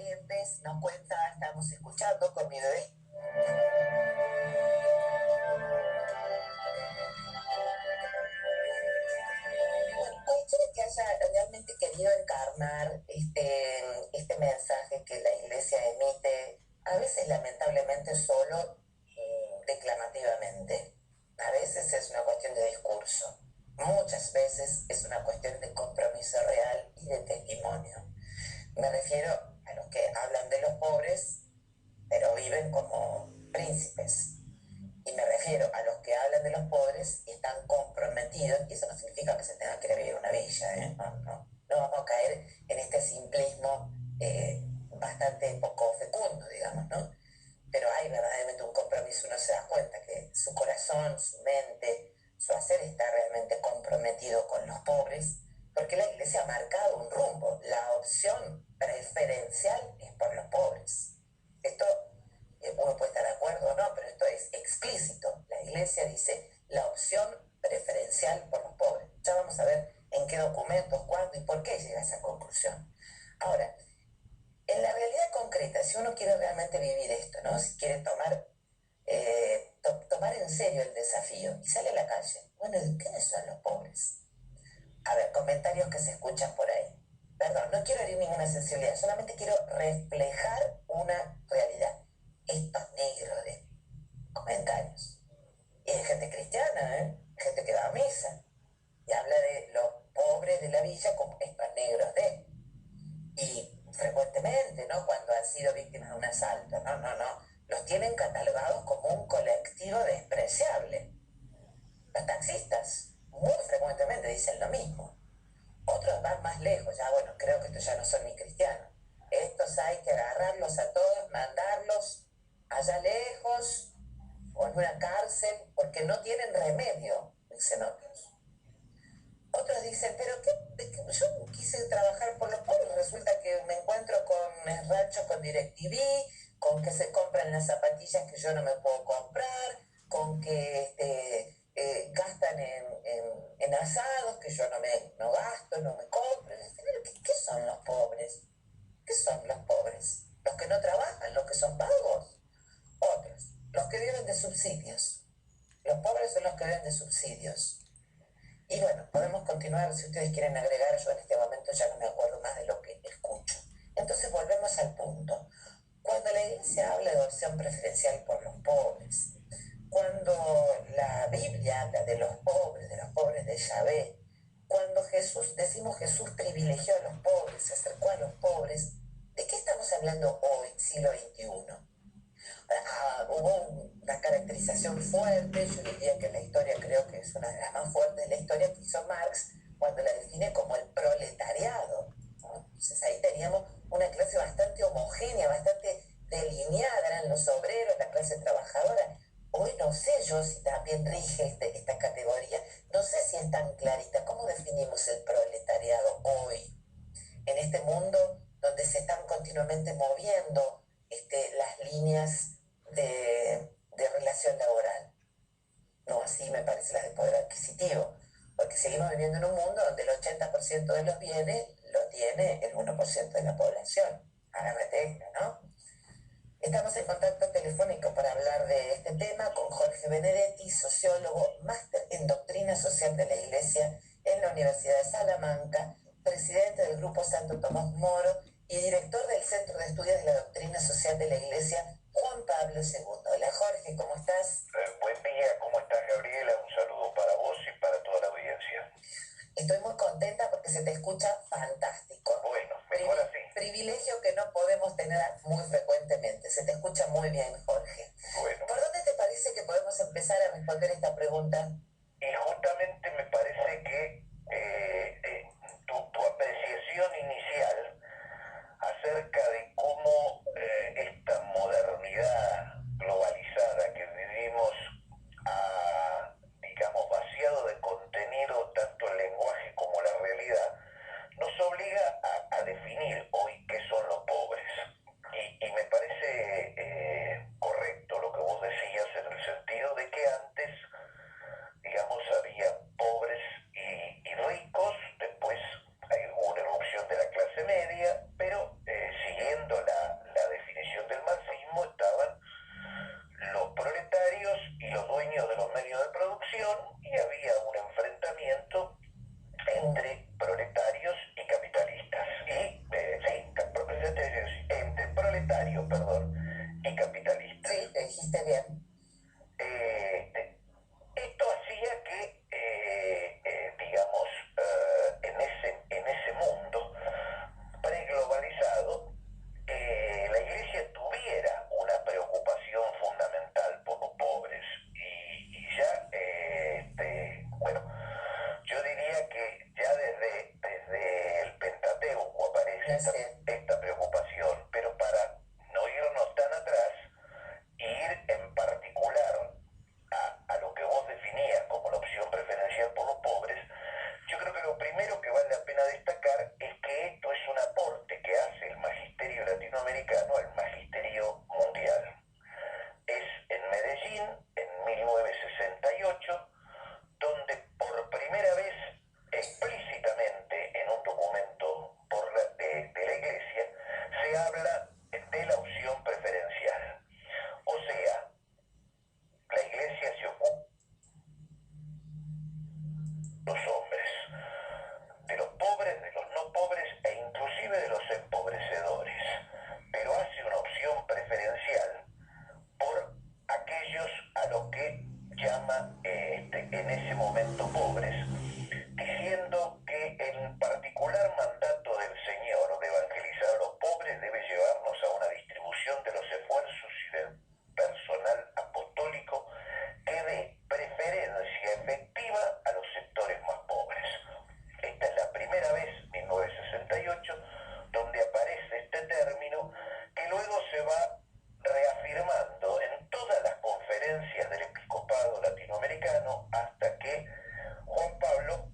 Corrientes nos cuenta, estamos escuchando con mi bebé. Bueno, cualquiera que haya realmente querido encarnar este mensaje que la iglesia emite, a veces lamentablemente solo declamativamente, a veces es una cuestión de discurso, muchas veces es una cuestión de compromiso real y de testimonio. Me refiero a los que hablan de los pobres, pero viven como príncipes. Y me refiero a los que hablan de los pobres y están comprometidos, y eso no significa que se tenga que ir a vivir a una villa, ¿eh? No vamos a caer en este simplismo bastante poco fecundo, digamos, ¿no? Pero hay verdaderamente un compromiso, uno se da cuenta que su corazón, su mente, su hacer está realmente comprometido con los pobres, porque la iglesia ha marcado un rumbo, la opción preferencial es por los pobres. Esto uno puede estar de acuerdo o no, pero esto es explícito. La iglesia dice la opción preferencial por los pobres. Ya vamos a ver en qué documentos, cuándo y por qué llega a esa conclusión. Ahora, en la realidad concreta, si uno quiere realmente vivir esto, ¿no? Si quiere tomar en serio el desafío y sale a la calle, bueno, ¿quiénes son los pobres? A ver, comentarios que se escuchan por ahí. Perdón, no quiero herir ninguna sensibilidad, solamente quiero reflejar una realidad. Estos negros de comentarios. Y hay gente cristiana, ¿eh? Gente que va a misa y habla de los pobres de la villa como estos negros de. Y frecuentemente, ¿no? Cuando han sido víctimas de un asalto, no. Los tienen catalogados como un colectivo despreciable. Los taxistas muy frecuentemente dicen lo mismo. Otros van más lejos, ya bueno, creo que estos ya no son ni cristianos. Estos hay que agarrarlos a todos, mandarlos allá lejos o en una cárcel porque no tienen remedio, dicen otros. Otros dicen, pero yo quise trabajar por los pobres, resulta que me encuentro con el rancho con DirecTV, con que se compran las zapatillas que yo no me puedo comprar, con que gastan en asados que yo no gasto, no me compro. ¿Qué son los pobres? ¿Qué son los pobres? ¿Los que no trabajan, los que son vagos? Otros, los que viven de subsidios. Los pobres son los que viven de subsidios. Y bueno, podemos continuar si ustedes quieren agregar, yo en este momento ya no me acuerdo más de lo que escucho. Entonces volvemos al punto. Cuando la iglesia habla de opción preferencial por los pobres, cuando la Biblia habla de los pobres de Yahvé, cuando decimos Jesús privilegió a los pobres, se acercó a los pobres, ¿de qué estamos hablando hoy, siglo XXI? Hubo una caracterización fuerte, yo diría que la historia creo que es una de las más fuertes de la historia que hizo Marx cuando la define como el proletariado, ¿no? Entonces ahí teníamos una clase bastante homogénea, bastante delineada, eran los obreros, la clase trabajadora. Hoy no sé yo si también rige esta categoría, no sé si es tan clarita. ¿Cómo definimos el proletariado hoy? En este mundo donde se están continuamente moviendo las líneas de relación laboral. No así me parece las de poder adquisitivo, porque seguimos viviendo en un mundo donde el 80% de los bienes lo tiene el 1% de la población. Agárrate esta, ¿no? Estamos en contacto telefónico para hablar de este tema con Jorge Benedetti, sociólogo, máster en doctrina social de la Iglesia en la Universidad de Salamanca, presidente del Grupo Santo Tomás Moro y director del Centro de Estudios de la Doctrina Social de la Iglesia, Juan Pablo II. Hola Jorge, ¿cómo estás? Buen día, ¿cómo estás, Gabriela? Un saludo para vos y para toda la audiencia. Estoy muy contenta porque se te escucha fantástico. Bueno, mejor así. Privilegio que no podemos tener muy frecuentemente. Se te escucha muy bien, Jorge. Bueno. ¿Por dónde te parece que podemos empezar a responder esta pregunta? Y justamente me parece que tu apreciación inicial acerca de cómo esta modernidad globalizada que vivimos ha, digamos, vaciado de contenido tanto el lenguaje como la realidad, nos obliga a definir hoy qué son los pobres. Y me parece correcto lo que vos decías en el sentido de que antes pobres, yo creo que lo primero que vale la pena destacar es que esto es un aporte que hace el magisterio latinoamericano al magisterio mundial. Es en Medellín, en 1968, donde por primera vez explícitamente en un documento de la Iglesia se habla de la opción preferencial. O sea, la Iglesia se ocupa de los hombres, de los pobres, de los no pobres e inclusive de los empobrecedores, pero hace una opción preferencial por aquellos a los que llama en ese momento pobres, diciendo que el particular mandato del Señor de evangelizar a los pobres debe llevarnos a una distribución de los esfuerzos y del personal apostólico que dé preferencia efectiva a los sectores más pobres. Esta es la primera vez, 1968, donde aparece este término que luego se va reafirmando en todas las conferencias del episcopado latinoamericano hasta que Juan Pablo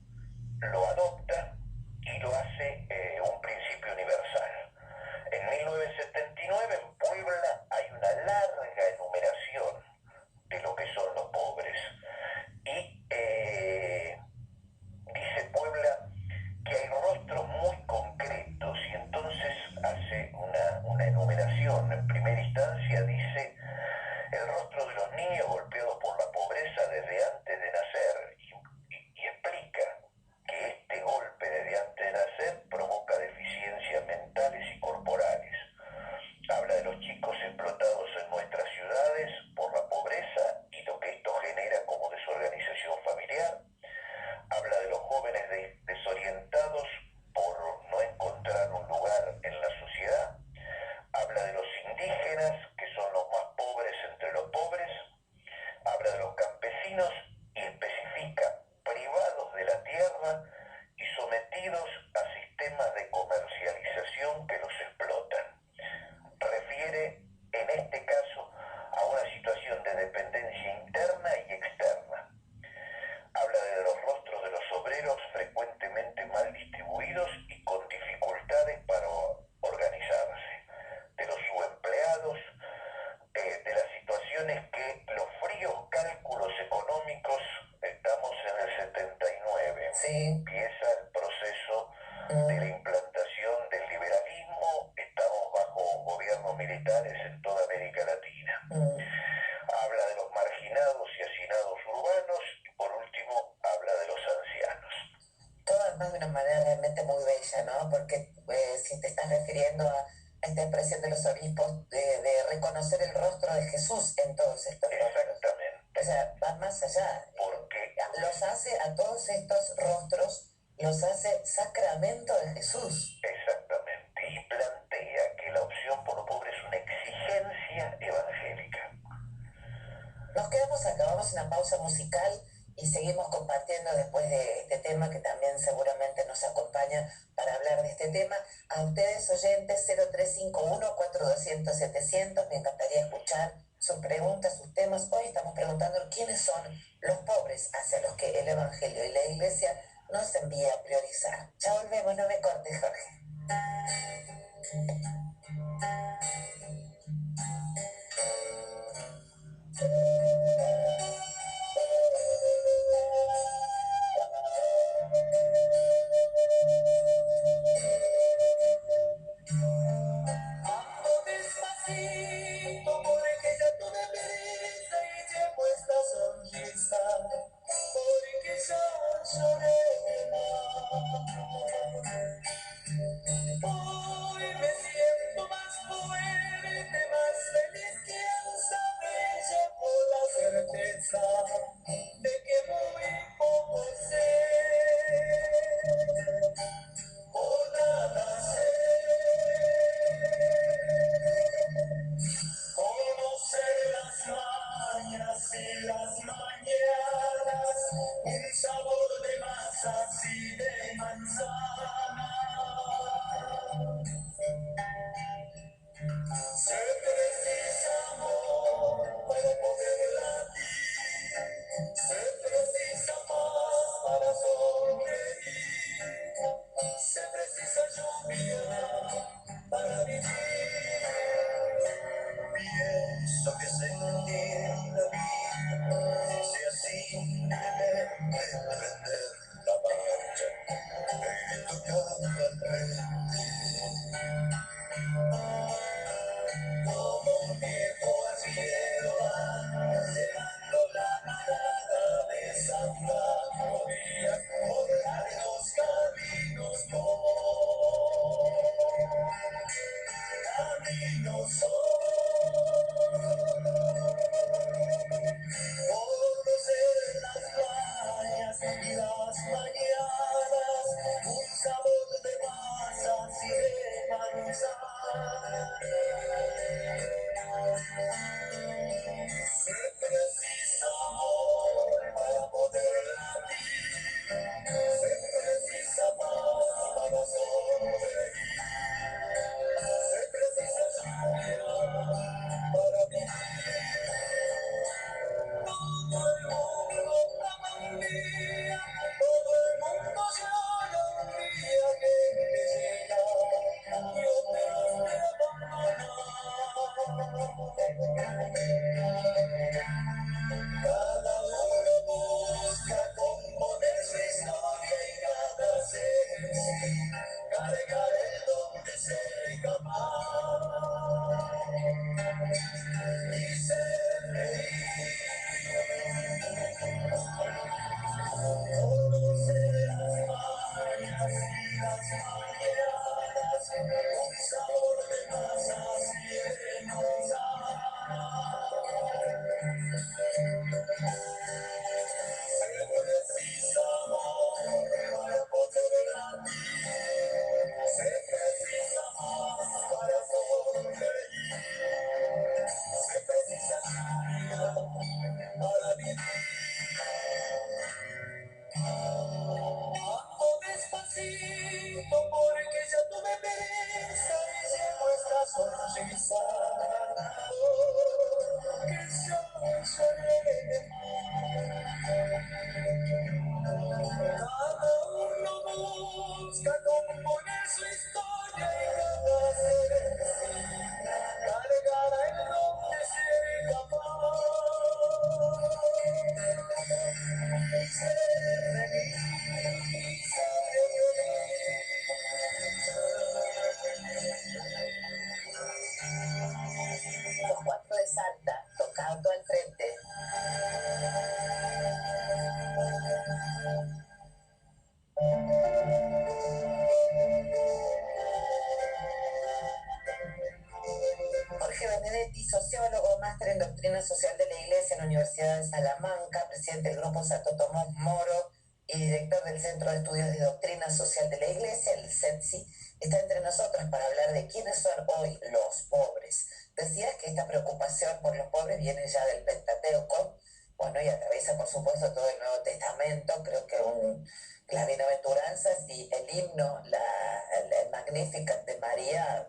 lo adopta y lo hace un principio universal. En 1979 en Puebla hay una larga enumeración de lo que son los pobres y dice Puebla que hay rostros muy concretos y entonces hace una enumeración. En primera instancia dice el rostro de los niños golpeados por la pobreza desde antes de nacer y explica que este golpe desde antes de nacer provoca deficiencias mentales y corporales. Habla de los chicos explotados en nuestras ciudades por la pobreza y lo que esto genera como desorganización familiar. Habla de los jóvenes desorientados por no encontrar un lugar en la sociedad. Habla de los indígenas, que son los más pobres entre los pobres. Habla de los campesinos y especifica privados de la tierra y sometidos a sistemas de comercialización que los explotan. Refiere en este caso a una situación de dependencia interna y externa. Habla de los rostros de los obreros frecuentemente mal distribuidos y con dificultades para organizarse, de los subempleados, de las situaciones que los fríos cálculos económicos, estamos en el 79, Sí. Empieza el proceso de la implantación del liberalismo, estamos bajo gobiernos militares en toda América Latina. Habla de los marginados y hacinados urbanos y por último habla de los ancianos. Todo además de una manera realmente muy bella, ¿no? Porque si te estás refiriendo a esta expresión de los obispos de reconocer el rostro de Jesús en todos estos rostros. Exactamente. O sea, va más allá. Porque los hace a todos estos rostros, los hace sacramento de Jesús. Exactamente. Y plantea que la opción por lo pobre es una exigencia evangélica. Nos quedamos acá, vamos a una pausa musical y seguimos compartiendo después de este tema que también seguramente nos acompaña para hablar de este tema. A ustedes oyentes 0351-4200-700, me encantaría escuchar sus preguntas, sus temas. Hoy estamos preguntando quiénes son los pobres hacia los que el Evangelio y la Iglesia nos envía a priorizar. Ya volvemos, no me cortes, Jorge. Se precisa lluvia para vivir. Pienso que sentir la vida sea simplemente prender la marcha y tocar al frente. Como un viejo arriero va llevando la parada de Santa María por largos caminos caminos conocer las playas y las mañanas, un sabor de masas y de manzana. Se precisa amor para poder latir, se precisa paz para sonreír, se precisa lluvia para vivir. Todo el mundo ama un día, todo el mundo llora un día que llega y otros te abandonan. Cada uno busca componer su historia y cada ser sí, cargar el don de ser capaz y ser feliz. Conocer las mañas y las mañanas, un sabor de masas y de manzana. Se precisa amor para poder latir, se precisa amor para sonreír, se precisa lluvia para vivir. Ando despacito porque ya tuve pereza y llevo esta sonrisa. Que yo seré. Cada uno busca componer su historia y cada ser cargará el don de ser capaz y ser feliz. Los cuatro de Salta tocando al frente. Jorge Benedetti, sociólogo, máster en doctrina social de la Iglesia en la Universidad de Salamanca, presidente del Grupo Santo Tomás Moro y director del Centro de Estudios de Doctrina Social de la Iglesia, el CEDSI, está entre nosotros para hablar de quiénes son hoy los pobres. Decías que esta preocupación por los pobres viene ya del Pentateuco, bueno, y atraviesa, por supuesto, todo el Nuevo Testamento. Creo que las bienaventuranzas y el himno, el Magnificat de María,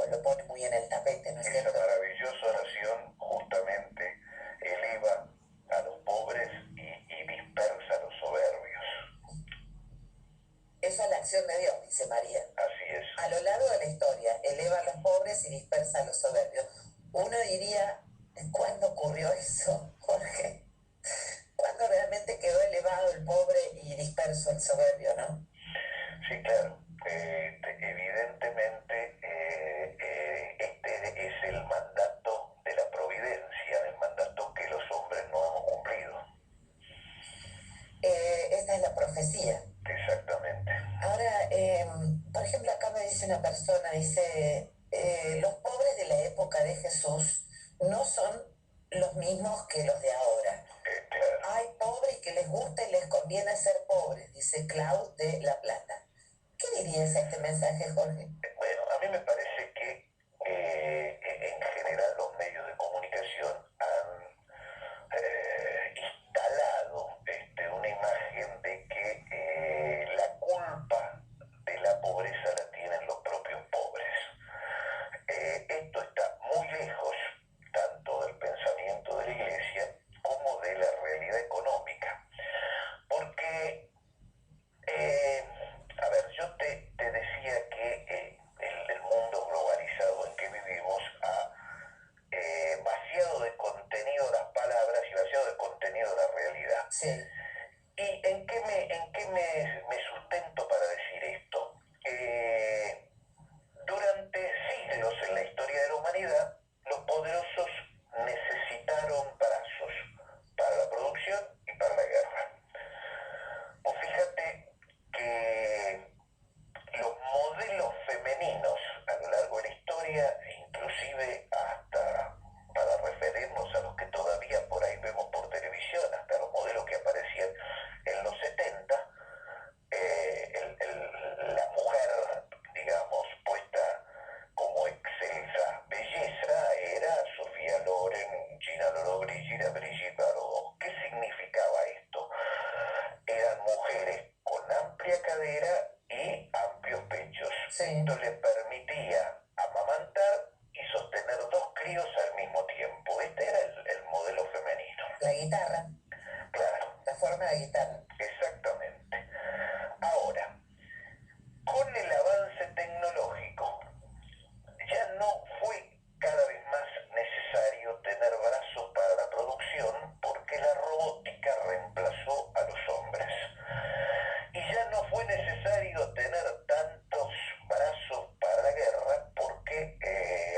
lo pone muy en el tapete, ¿no es cierto? Esa maravillosa oración justamente eleva a los pobres y dispersa a los soberbios. Eso es la acción de Dios, dice María. Así es. A lo largo de la historia, eleva a los pobres y dispersa a los soberbios. Uno diría, ¿cuándo ocurrió eso, Jorge? ¿Cuándo realmente quedó elevado el pobre y disperso el soberbio, no? Sí, claro. Evidentemente, este es el mandato de la providencia, el mandato que los hombres no hemos cumplido. Esta es la profecía. Exactamente. Ahora, por ejemplo, acá me dice una persona, dice, los pobres de la época de Jesús no son los mismos que los de ahora. Claro. Hay pobres que les gusta y les conviene ser pobres, dice Clau de La Plata. ¿Qué dirías a este mensaje, Jorge? Bueno, a mí me parece que en general los medios de comunicación han instalado una imagen de que la culpa de la pobreza la tienen los propios pobres. Esto está muy lejos tanto del pensamiento de la Iglesia como de la realidad económica, porque me sustento para decir esto? Durante siglos en la historia de la humanidad, los poderosos necesitaron brazos para la producción y para la guerra. Pues fíjate que los modelos femeninos a lo largo de la historia, inclusive hasta para referirnos a los que todavía por ahí vemos por televisión, hasta los modelos que aparecían en los 70, la mujer, digamos, puesta como excelsa belleza era Sofía Loren, Gina Lollobrigida, Brigitte Bardot. ¿Qué significaba esto? Eran mujeres con amplia cadera y amplios pechos. Sí. Esto le permitía amamantar y sostener dos críos al mismo tiempo. Este era el modelo femenino. La guitarra. Claro. La forma de guitarra. Exactamente. Ahora, con el avance tecnológico, ya no fue cada vez más necesario tener brazos para la producción porque la robótica reemplazó a los hombres. Y ya no fue necesario tener tantos brazos para la guerra porque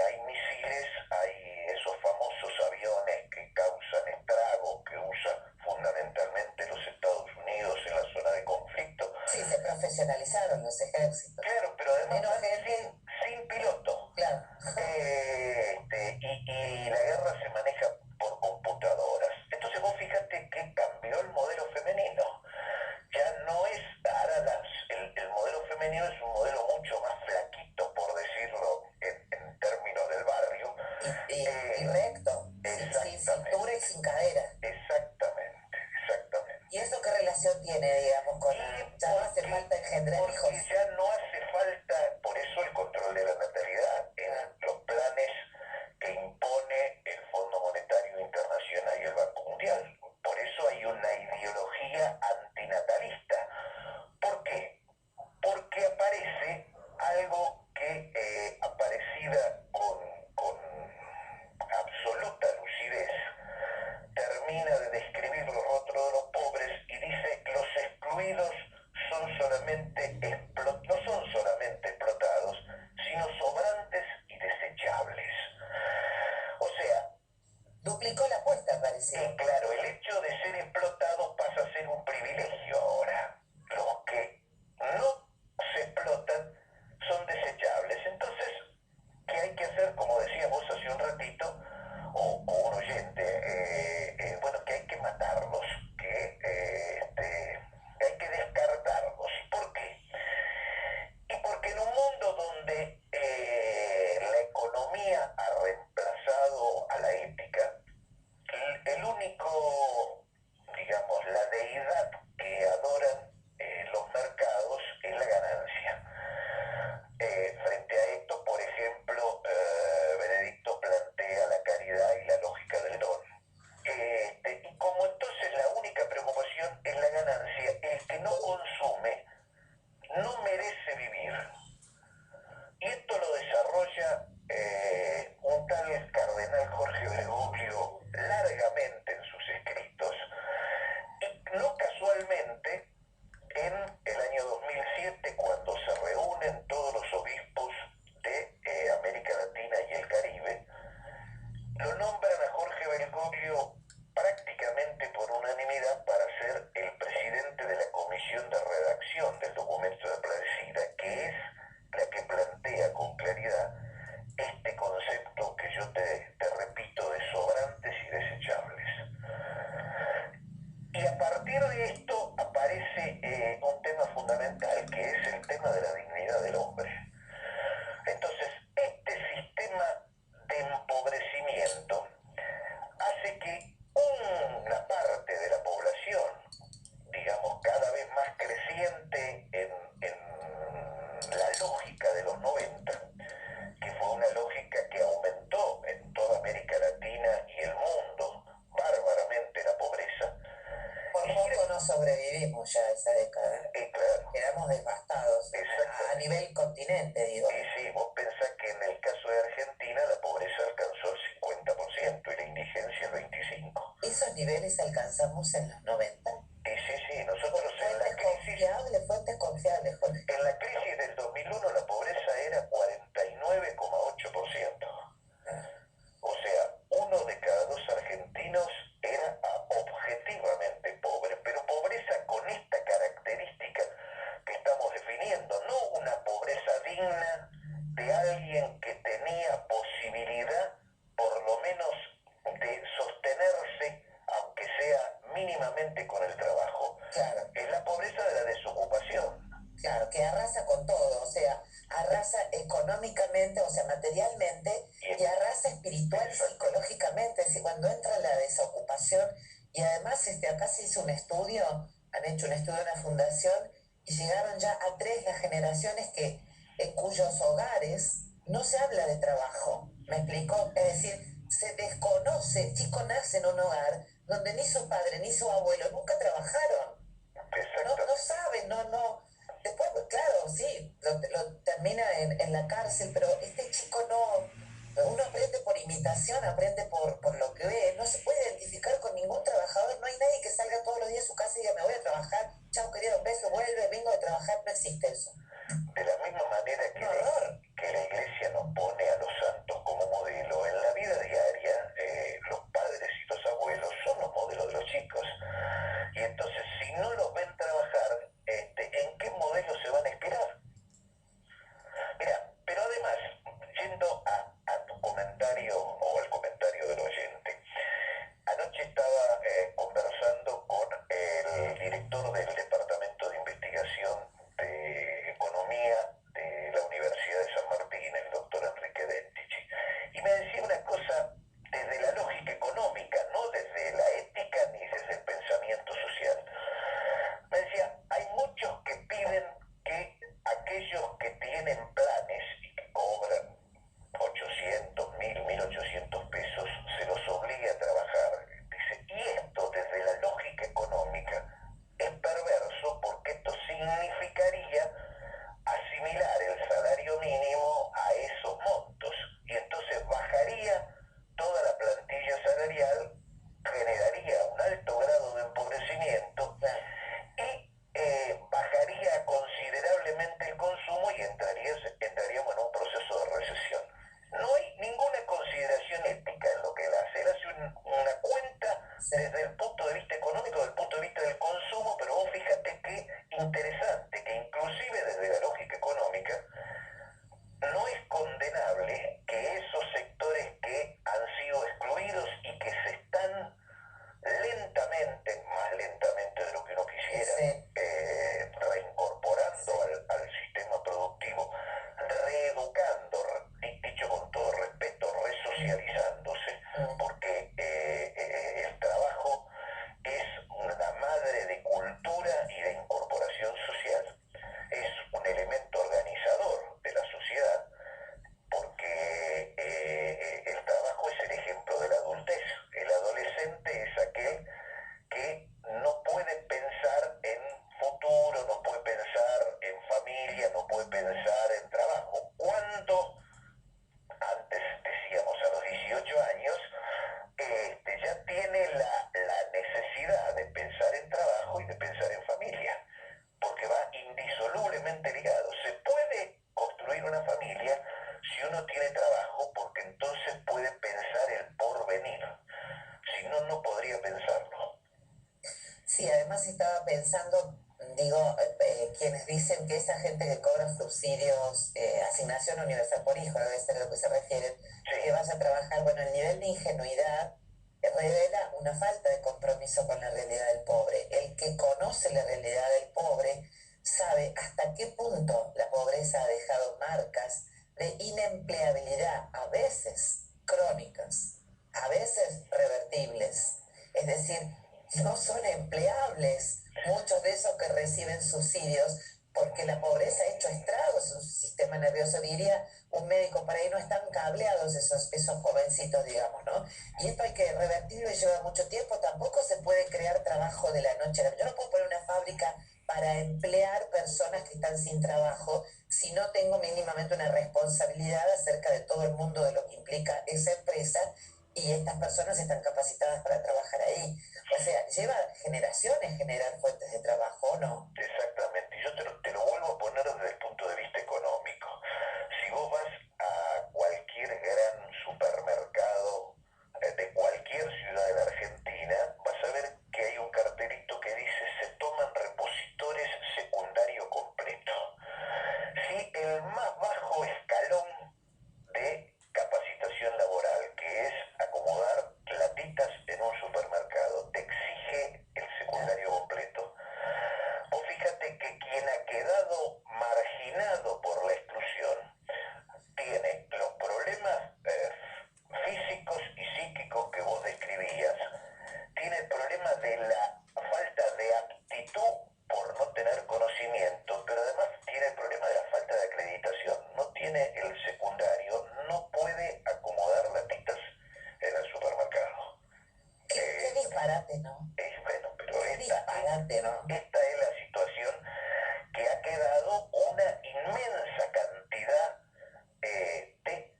hay misiles, hay esos famosos aviones que causan estragos, que usan fundamentalmente los Estados Unidos en la zona de conflicto. Sí, se profesionalizaron los ejércitos. Claro, pero además Menos gente. sin piloto. Claro. Y la guerra se maneja por computadoras. Entonces vos fíjate que cambió el modelo femenino. Ya no es, ahora el modelo femenino es un modelo mucho más flaquito, por decirlo en términos del barrio. Y recto, sin cintura y sin cadera. Exactamente. ¿Y eso qué relación tiene, digamos, con ya no hace falta engendrar hijos? Porque ya no hace falta, por eso el control de la natalidad en los planes que impone el Fondo Monetario Internacional y el Banco Mundial. Por eso hay una ideología antinatalista. ¿Por qué? Porque aparece algo que Aparecida con absoluta lucidez termina de describir los rostros de los pobres y dice: los excluidos no son solamente explotados, sino sobrantes y desechables. O sea, Duplicó la apuesta, parece. claro, el hecho de ser explotados pasa a ser un privilegio ahora. Los que no se explotan son desechables. Entonces, ¿qué hay que hacer? Como decías vos hace un ratito, o un oyente, bueno, que hay que matarlos, que hay que descartarlos. ¿Por qué? Y porque en un mundo donde la economía ha reemplazado a la ética, el único, digamos, la deidad que adoran los mercados es la ganancia. Frente a esto, por ejemplo, Benedicto plantea la caridad y la lógica del don. Y como entonces la única preocupación es la ganancia, el que no consume no merece vivir. Y esto lo desarrolla un tal cardenal Jorge Bergoglio largamente en sus escritos. Y no casualmente, en el año 2007, cuando se reúnen todos los obispos de América Latina y el Caribe, lo nombran a Jorge Bergoglio prácticamente por unanimidad para ser el presidente de la comisión de redacción del documento de Aparecida, que es la que plantea con claridad este concepto que yo te repito de sobrantes y desechables. Y a partir de esto aparece un tema fundamental, que es el tema de la dignidad del hombre. Entonces, este sistema de empobrecimiento hace que una parte de la población, digamos, cada vez más creciente en la lógica de los 90, que fue una lógica que aumentó en toda América Latina y el mundo bárbaramente la pobreza. Por poco no sobrevivimos ya a esa década. Claro. Quedamos devastados a nivel continente, digo. Sí, vos pensás que en el caso de Argentina la pobreza alcanzó el 50% y la indigencia el 25%. ¿Esos niveles alcanzamos en los 90? Sí, nosotros en la crisis con todo, o sea, arrasa económicamente, o sea, materialmente, y arrasa espiritual y psicológicamente. Es decir, cuando entra la desocupación, y además acá se hizo un estudio, han hecho un estudio en una fundación, y llegaron ya a 3 las generaciones en cuyos hogares no se habla de trabajo. ¿Me explico? Es decir, se desconoce, el chico nace en un hogar donde ni su padre ni su abuelo nunca trabajaron. No saben, no. Después, claro, sí, lo termina en la cárcel, pero este chico no. Uno aprende por imitación, aprende por lo que ve. No se puede identificar con ningún trabajador. No hay nadie que salga todos los días a su casa y diga, me voy a trabajar. Chao, querido, un beso, vuelve, vengo de trabajar. No existe eso. De la misma manera que la Iglesia nos pone a los santos como modelo, en la vida diaria los padres y los abuelos son los modelos de los chicos. Y entonces, si no los ven trabajar, ¿en qué modelo se van a inspirar? Mira, pero además, yendo a tu comentario o al comentario del oyente, anoche estaba conversando con el director del Departamento de Investigación de Economía de la Universidad de San Martín, el doctor Enrique Dentici, y me decía una cosa desde la lógica económica, no desde la ética ni desde el pensamiento social. Me decía, hay muchos que piden que aquellos que tienen planes y que cobran 800, 1800 pesos, se los obligue a trabajar. Dice, y esto desde la lógica económica es perverso porque esto significaría asimilar el salario mínimo a esos montos y entonces bajaría toda la plantilla salarial, generaría un alto grado de empobrecimiento y bajaría considerablemente el consumo y entraríamos en un proceso de recesión. No hay ninguna consideración ética en lo que él hace. Él hace una cuenta desde el punto de vista económico, desde el punto de vista del consumo, pero vos fíjate qué interesante, que inclusive desde la lógica económica, no es condenable que esos sectores que han sido excluidos y que se están lentamente, más lentamente de lo que uno quisiera, reincorporando al sistema productivo, reeducando, dicho con todo respeto, resocializándose, porque el trabajo es la madre de cultura y de incorporación social, es un elemento organizador de la sociedad, porque el trabajo es el ejemplo de la adultez. El adolescente es aquel que no puede pensar en futuro, no puede pensar en familia, no puede pensar en trabajo. Cuando antes decíamos a los 18 años, ya tiene la necesidad de pensar en trabajo y de pensar en familia, porque va indisolublemente ligado. Se puede construir una familia si uno tiene trabajo, porque entonces puede pensar el porvenir. Si no, no podría pensarlo. Sí, además estaba pensando, digo, quienes dicen que esa gente que cobra subsidios, asignación universal por hijo, debe ser a lo que se refieren, Sí. que vaya a trabajar, bueno, el nivel de ingenuidad revela una falta de compromiso con la realidad del pobre. El que conoce la realidad del pobre sabe hasta qué punto la pobreza ha dejado marcas de inempleabilidad, a veces crónicas, a veces revertibles. Es decir, no son empleables muchos de esos que reciben subsidios porque la pobreza ha hecho estragos en su sistema nervioso. Diría un médico, por ahí no están cableados esos jovencitos, digamos, ¿no? Y esto hay que revertirlo y lleva mucho tiempo. Tampoco se puede crear trabajo de la noche a la mañana. Yo no puedo poner una fábrica para emplear personas que están sin trabajo si no tengo mínimamente una responsabilidad acerca de todo el mundo de lo que implica esa empresa y estas personas están capacitadas para trabajar ahí. O sea, lleva generaciones generar fuentes de trabajo, ¿o no? Exactamente. Yo te lo vuelvo a poner desde el punto de vista económico. Si vos vas a cualquier gran supermercado de cualquier ciudad de la Argentina, vas a ver que hay un cartelito que dice se toman repositores secundario completo. Si el más bajo escalón de capacitación laboral, que es acomodar latitas en un supermercado, te exige el secundario completo. Vos fíjate que conocimiento, pero además tiene el problema de la falta de acreditación. No tiene el secundario, no puede acomodar latitas en el supermercado. Qué disparate, ¿no? Bueno, pero Qué disparate, ¿no? esta es la situación que ha quedado una inmensa cantidad de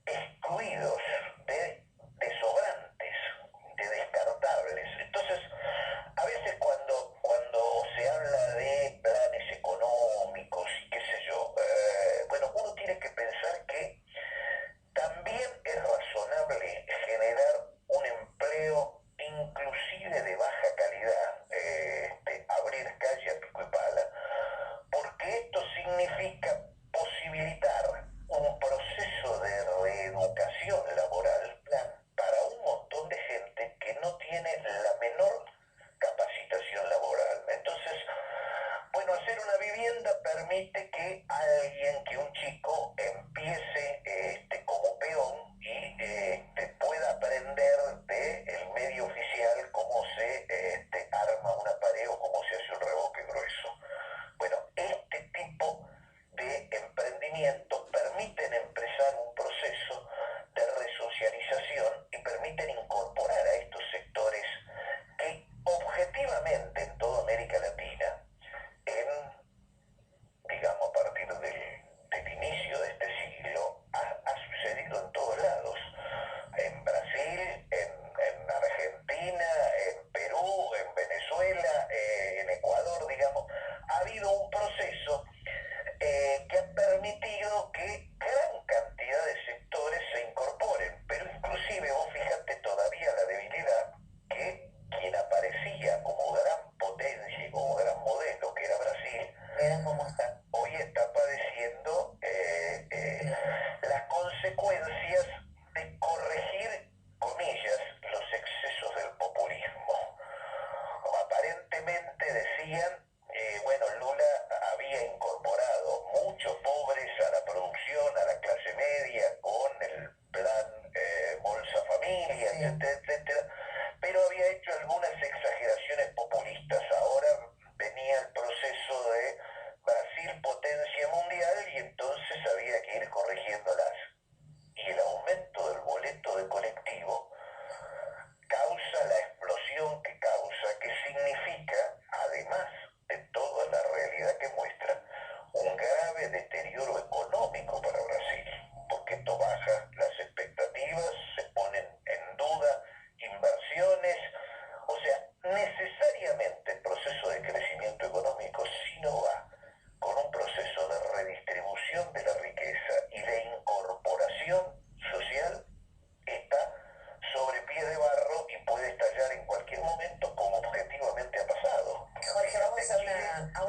excluidos, de sobrantes, de descartables. Entonces, a veces cuando se habla de planes económicos y qué sé yo, bueno, uno tiene que pensar que también es razonable generar un empleo inclusive de baja calidad, abrir calle a pico y pala, porque esto significa posibilitar un proceso de reeducación laboral para un montón de gente que no tiene la menor capacitación laboral. Entonces, bueno, hacer una vivienda permite que alguien, que un chico empiece como peón y pueda aprender del medio oficial cómo se arma una pared o cómo se hace un revoque grueso. Bueno, este tipo de emprendimientos permiten empezar un proceso de resocialización y permiten incorporar a estos sectores que objetivamente en toda América Latina, digamos, a partir del inicio de este siglo, ha sucedido en todos lados. En Brasil, en Argentina, en Perú, en Venezuela, en Ecuador, digamos, ha habido un proceso que ha permitido que gran cantidad de sectores se incorporen, pero inclusive vos fíjate todavía la debilidad que quien aparecía como gran potencia y como gran modelo, que era Brasil, Miren cómo está. hoy está padeciendo las consecuencias de corregir, comillas, los excesos del populismo. Aparentemente decían, bueno, Lula había incorporado muchos pobres a la producción, a la clase media, con el plan Bolsa Familia, Sí. etcétera, etcétera, pero había hecho algunas exageraciones populistas. Ahora venía el proceso de Brasil potencia mundial y entonces había que ir corrigiéndolas. Y el aumento del boleto de colectivo causa la explosión que causa, que significa, además de toda la realidad que muestra, un grave deterioro económico para Brasil, porque esto baja las expectativas, se ponen en duda inversiones, o sea, necesariamente el proceso de crecimiento económico, si no va con un proceso de redistribución de la riqueza y de incorporación social, está sobre pie de barro y puede estallar en cualquier momento, como objetivamente ha pasado. Jorge, vamos a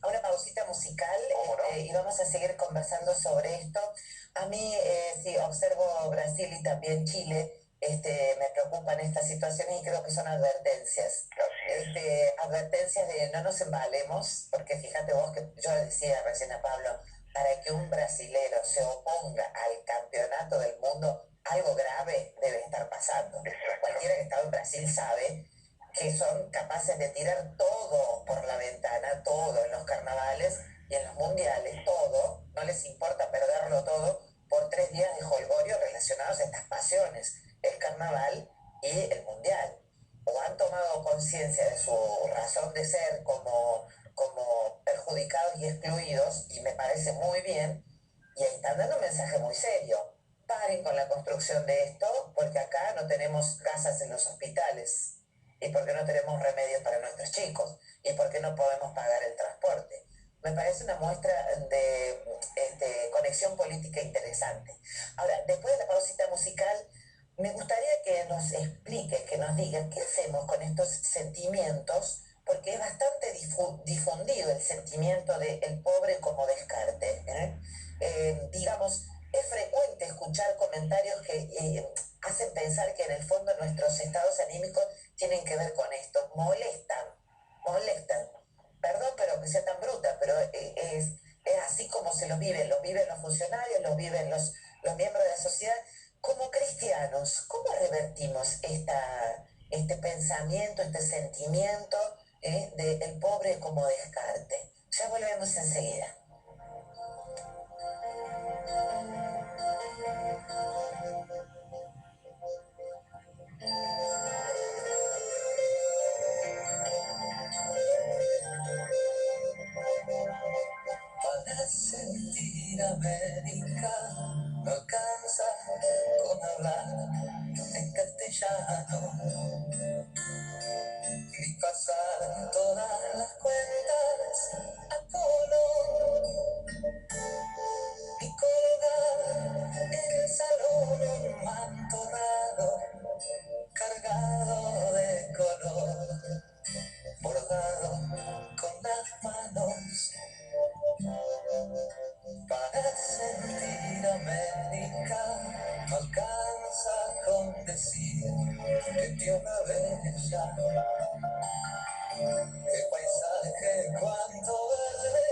una pausita musical y vamos a seguir conversando sobre esto. A mí, sí, observo Brasil y también Chile, me preocupan estas situaciones y creo que son advertencias. Advertencias de no nos embalemos, porque fíjate vos que yo decía recién a Pablo, para que un brasilero se oponga al campeonato del mundo, algo grave debe estar pasando. Cualquiera que estaba en Brasil sabe que son capaces de tirar todo por la ventana, todo en los carnavales y en los mundiales, todo, no les importa perderlo todo por 3 días de jolgorio relacionados a estas pasiones, el carnaval y el mundial. O han tomado conciencia de su razón de ser como perjudicados y excluidos, y me parece muy bien, y están dando un mensaje muy serio. Paren con la construcción de esto, porque acá no tenemos casas en los hospitales, y porque no tenemos remedios para nuestros chicos, y porque no podemos pagar el transporte. Me parece una muestra de conexión política interesante. Ahora, después de la pausita musical, me gustaría que nos expliques, que nos digas qué hacemos con estos sentimientos, porque es bastante difundido el sentimiento del pobre como descarte. Digamos, es frecuente escuchar comentarios que hacen pensar que en el fondo nuestros estados anímicos tienen que ver con esto. Molestan. Perdón, pero que sea tan bruta, pero es así como se los viven los funcionarios, los viven los miembros de la sociedad. Como cristianos, ¿cómo revertimos este pensamiento, este sentimiento del pobre como descarte? Volvemos enseguida. Para sentir América no alcanza con hablar en castellano ni pasar todas las cuentas a Colón ni colgar en el salón un manto raro cargado de color bordado con las manos. Para sentir América no alcanza con decir que tierra bella, qué paisaje, cuánto verde,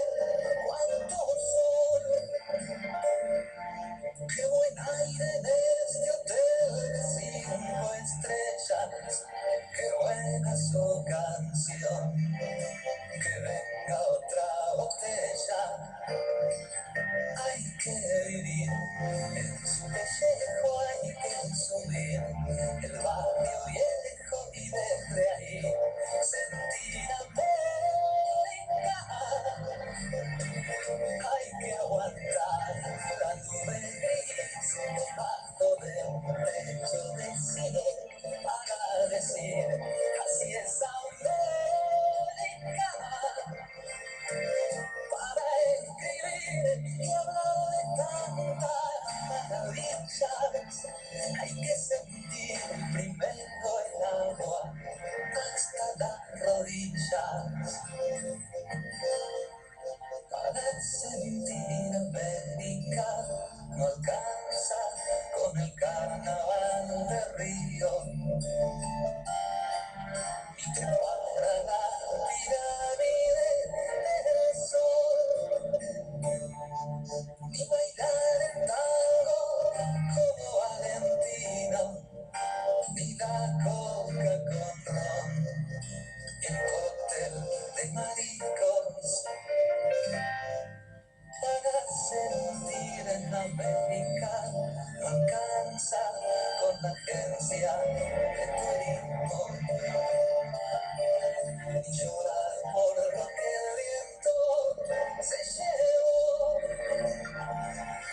cuánto sol, qué buen aire en este hotel de 5 estrellas, qué buena su canción, que venga otra botella. Hay que vivir en su pellejo, hay que subir el barrio viejo y desde ahí sentir América. Hay que aguantar la nube gris debajo de un techo de zinc para decir así es América. Para escribir y hablar de tantas maravillas, hay que sentir primero el agua hasta las rodillas. Para sentir América no alcanza con el carnaval de Río, ni trepar a la pirámide del sol, ni bailar el tango como Valentino, ni la coca con ron, ni el cóctel de mariscos. Para sentir en América no alcanza con la agencia de turismo, ni llorar por lo que el viento se llevó,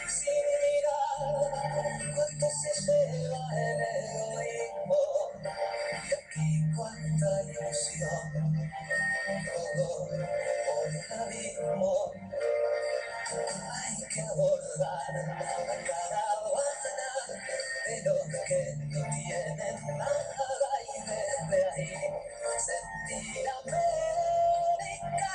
sin mirar cuánto se lleva el egoísmo, y aquí cuánta ilusión rodó por el abismo. Hay que abordar la caravana de los que no tienen nada y desde ahí sentir América.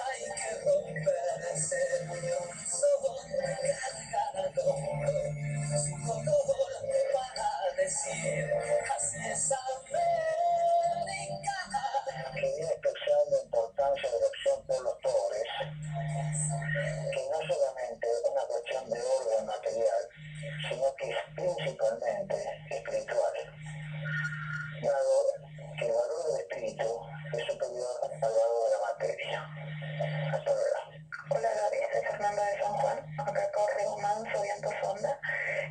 Hay que romperse el corazón, cargar al hombro su color para decir así es América. Quería expresar la importancia de la acción por los pobres, que no solamente es una cuestión de orden material, sino que es principalmente espiritual, dado que el valor del espíritu es superior al valor de la materia. Hasta luego. Hola Gaby, soy Fernanda de San Juan, acá corre un manso viento sonda.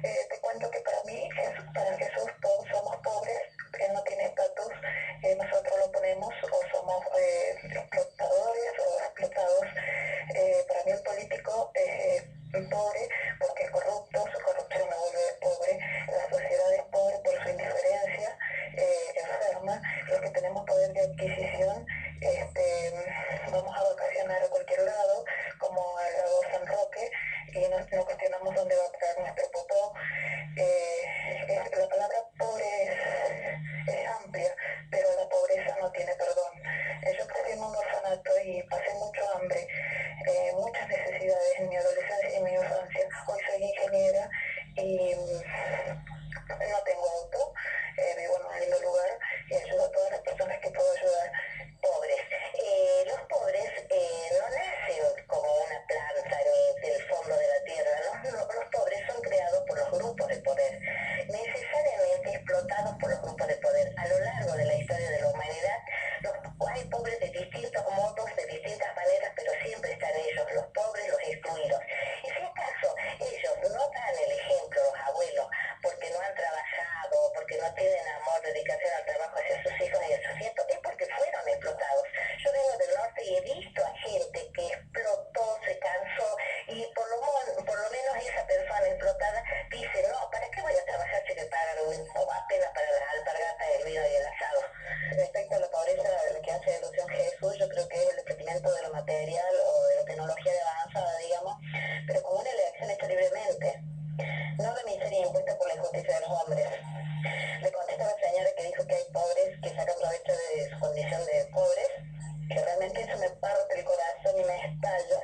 Te cuento que para mí, para Jesús, todos somos pobres, él no tiene estatus, nosotros lo ponemos o somos explotadores o explotados. Para mí el político es pobre porque es corrupto, su corrupción lo vuelve pobre, la sociedad es pobre por su indiferencia, enferma, los que tenemos poder de adquisición, vamos a vacacionar a cualquier lado, como al lago San Roque, y no cuestionamos dónde va a parar nuestro popó. La palabra pobre es amplia, pero la pobreza no tiene perdón. Yo crecí en un orfanato y pasé mucho hambre, muchas necesidades en mi adolescencia y en mi infancia. Hoy soy ingeniera y no tengo auto, vivo en un lindo lugar y ayudo a todas las personas que puedo ayudar. Pobres. Los pobres no nacen como una planta ni del fondo de la tierra. Los pobres son creados por los grupos de poder, necesariamente explotados por los grupos de poder. A lo largo de la historia de la humanidad, hay pobres de distintos modos de material o de la tecnología de avanzada, digamos, pero como una elección hecha libremente, no de miseria impuesta por la injusticia de los hombres. Le contesta a la señora que dijo que hay pobres que sacan provecho de su condición de pobres, que realmente eso me parte el corazón y me estalla,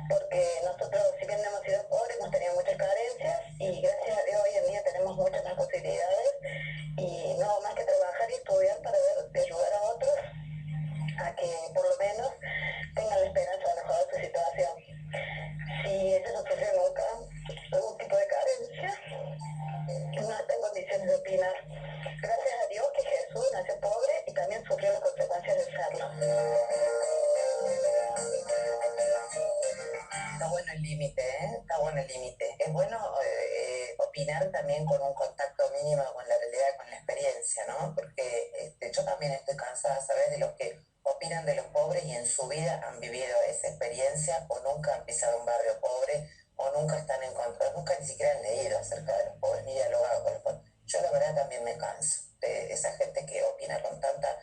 porque nosotros, si bien no hemos sido pobres, hemos tenido muchas carencias y gracias a Dios hoy en día tenemos muchas más posibilidades y no más que trabajar y estudiar para ver de ayudar a otros a que por lo menos tengan la esperanza de mejorar su situación. Si ellos no sufrieron nunca algún tipo de carencia, no está en condiciones de opinar. Gracias a Dios que Jesús nació pobre y también sufrió las consecuencias de serlo. Está bueno el límite, ¿eh? Está bueno el límite. Es bueno opinar también con un contacto mínimo con la realidad, con la experiencia, ¿no? Porque yo también estoy cansada, ¿sabes? De los que opinan de los pobres y en su vida han vivido esa experiencia o nunca han pisado un barrio pobre o nunca están en contra, nunca ni siquiera han leído acerca de los pobres ni dialogado con los pobres. Yo la verdad también me canso de esa gente que opina con tanta,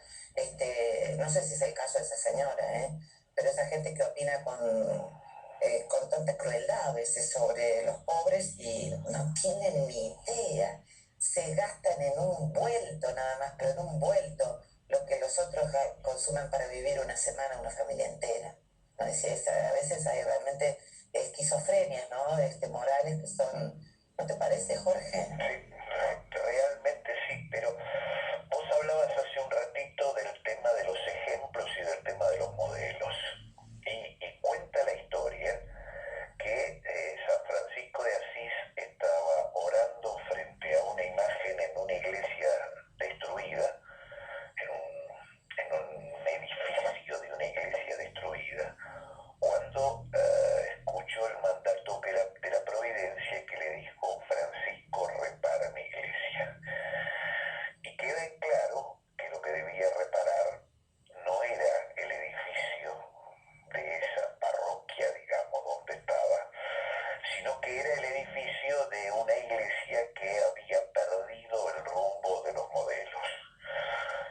no sé si es el caso de esa señora, ¿eh? Pero esa gente que opina con tanta crueldad a veces sobre los pobres y no tienen ni idea. Se gastan en un vuelto nada más, pero en un vuelto lo que los otros consumen para vivir una semana, una familia entera. ¿No? A veces hay realmente esquizofrenias, ¿no? Morales que son... ¿No te parece, Jorge? Sí, realmente sí, pero vos hablabas hace un ratito del tema de los ejemplos y del tema de los modelos. Y cuenta la historia que San Francisco de Asís estaba orando frente a una imagen en una iglesia destruida, en un edificio de una iglesia destruida, cuando escuchó el mandato de la providencia que le dijo: Francisco, repara mi iglesia. Y queda en claro que lo que debía reparar no era el edificio de esa parroquia, digamos, donde estaba, sino que era el edificio de una iglesia que había perdido el rumbo de los modelos.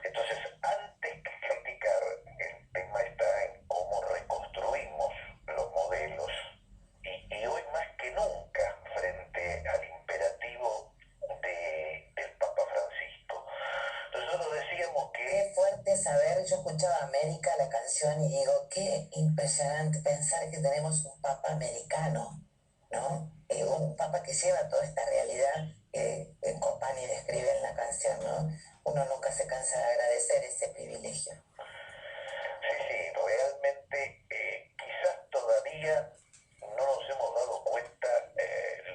Entonces, antes que criticar, el tema está en cómo reconstruimos los modelos. Y hoy más que nunca, frente al imperativo del Papa Francisco. Nosotros decíamos que... Qué fuerte saber, yo escuchaba América, la canción, y digo, qué impresionante pensar que tenemos un Papa americano, ¿no? Un Papa que lleva toda esta realidad que Copani describe en la canción, ¿no? Uno nunca se cansa de agradecer ese privilegio. Sí, realmente quizás todavía no nos hemos dado cuenta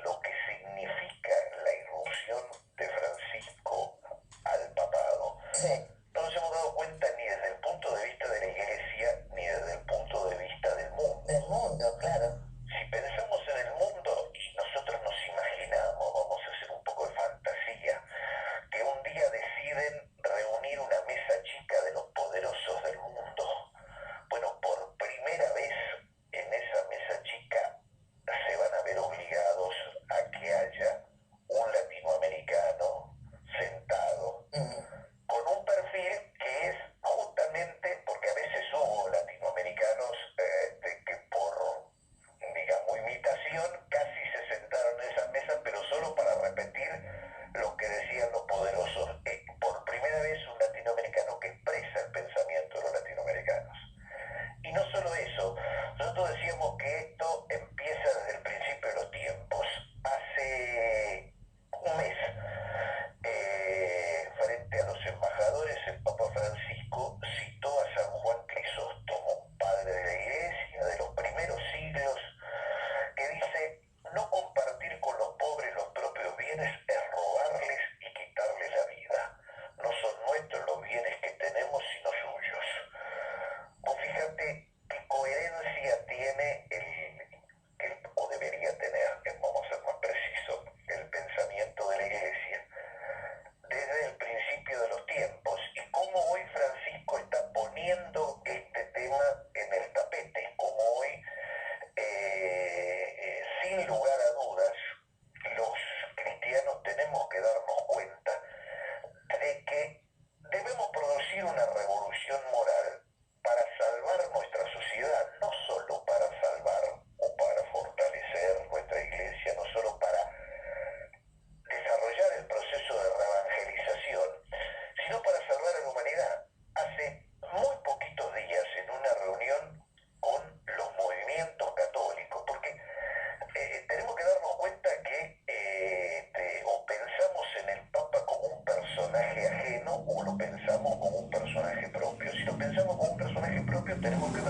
lo que significa la irrupción de Francisco al papado. Sí. No nos hemos dado cuenta ni desde el punto de vista de la iglesia ni desde el punto de vista del mundo. Del mundo, claro. Si pensamos en el mundo y nosotros nos imaginamos, vamos a hacer un poco de fantasía, que un día deciden reunir una mesa chica de los poderosos del mundo. Bueno, por primera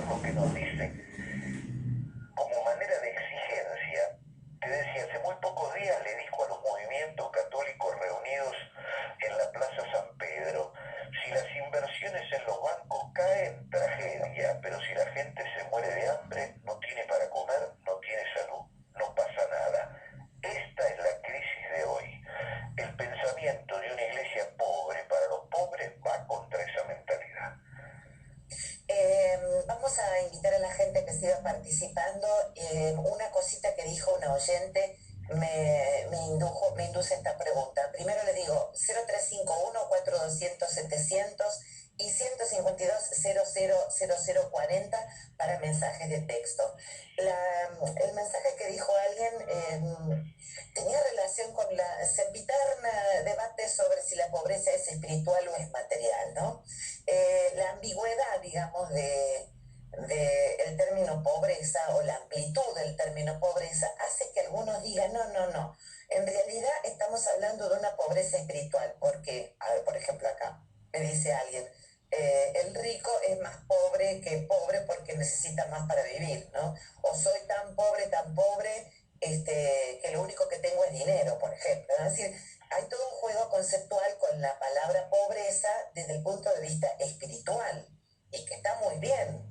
lo que nos dice como manera de exigencia. Te decía, hace muy pocos días le dijo a los movimientos católicos reunidos en la Plaza San Pedro, si las inversiones en los bancos caen, tragedia, pero si la gente se muere de hambre, no tiene para comer, no tiene salud, no pasa nada. Esta es la crisis de hoy. El pensamiento de una iglesia pobre para los pobres va contra esa mentalidad. Vamos a invitar a la gente que siga participando. Una cosita que dijo una oyente me induce esta pregunta. Primero le digo 0351-4200-700 y 152-000040 para mensajes de texto. El mensaje que dijo alguien tenía relación con la sempiterna debate sobre si la pobreza es espiritual o es material, ¿no? La ambigüedad, digamos, de el término pobreza o la amplitud del término pobreza hace que algunos digan, no, en realidad estamos hablando de una pobreza espiritual, porque, a ver, por ejemplo acá, me dice alguien, el rico es más pobre que pobre porque necesita más para vivir, ¿no? O soy tan pobre, que lo único que tengo es dinero, por ejemplo, ¿no? Es decir, hay todo un juego conceptual con la palabra pobreza desde el punto de vista espiritual, y que está muy bien,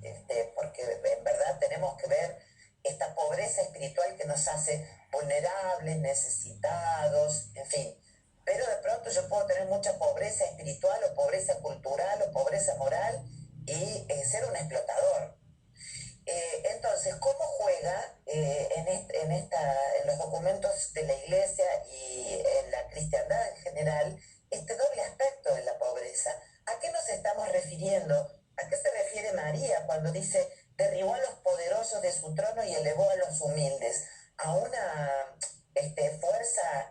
porque en verdad tenemos que ver esta pobreza espiritual que nos hace vulnerables, necesitados, en fin. Pero de pronto yo puedo tener mucha pobreza espiritual o pobreza cultural o pobreza moral y ser un explotador. Entonces, ¿cómo juega en los documentos de la Iglesia y en la cristiandad en general este doble aspecto de la pobreza? ¿A qué nos estamos refiriendo? ¿A qué se refiere María cuando dice derribó a los poderosos de su trono y elevó a los humildes? ¿A una fuerza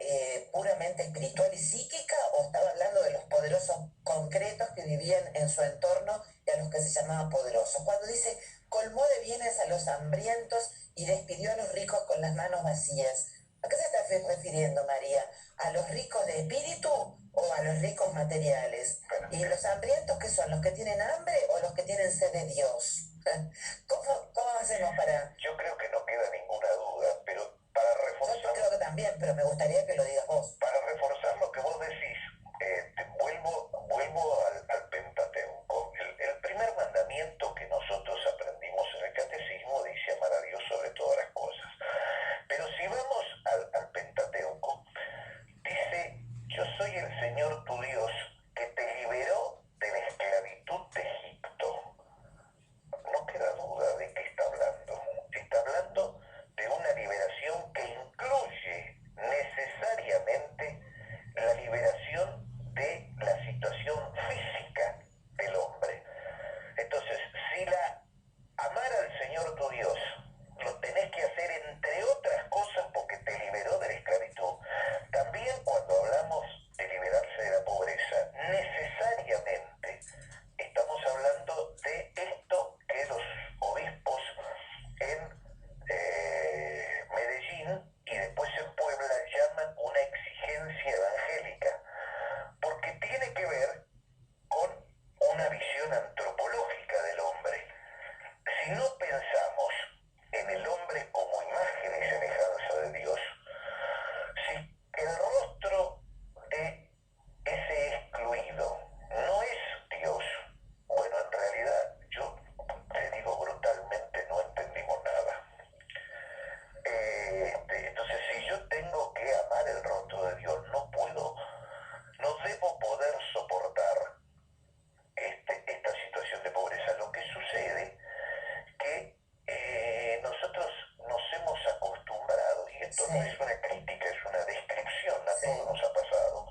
puramente espiritual y psíquica, o estaba hablando de los poderosos concretos que vivían en su entorno y a los que se llamaban poderosos? Cuando dice colmó de bienes a los hambrientos y despidió a los ricos con las manos vacías, ¿a qué se está refiriendo María? ¿A los ricos de espíritu o a los ricos materiales? ¿Y los hambrientos qué son? ¿Los que tienen hambre o los que tienen sed de Dios? ¿Cómo hacemos para...? Yo creo que no queda ninguna duda, pero para reforzar... Yo creo que también, pero me gustaría que lo digas vos. Para reforzar lo que vos decís, vuelvo al Pentateuco. El primer mandamiento que nosotros aprendimos en el catecismo dice amar a Dios sobre todas las cosas. Pero si vamos al Pentateuco, dice, yo soy el Señor tu Dios que te liberó de la esclavitud de Egipto. No queda duda de qué está hablando. Está hablando de una liberación que incluye necesariamente la liberación de la situación física del hombre. Entonces, si amar al Señor tu Dios lo tenés que hacer entre otras cosas porque te liberó de la esclavitud, también cuando hablamos de liberarse de la pobreza, necesariamente estamos hablando de esto que los obispos en Medellín y después en Puebla llaman una exigencia evangélica, porque tiene que ver con una visión antropológica del hombre. Si no pensamos en el hombre como imagen y semejanza de Dios, si el rostro de ese excluido no es Dios, bueno, en realidad yo te digo brutalmente, no entendimos nada. Entonces, si yo tengo que amar el rostro de Dios, no debo poder soportar esta situación de pobreza. Lo que sucede que nosotros nos hemos acostumbrado, y esto no es una crítica, es una descripción, a todos nos ha pasado,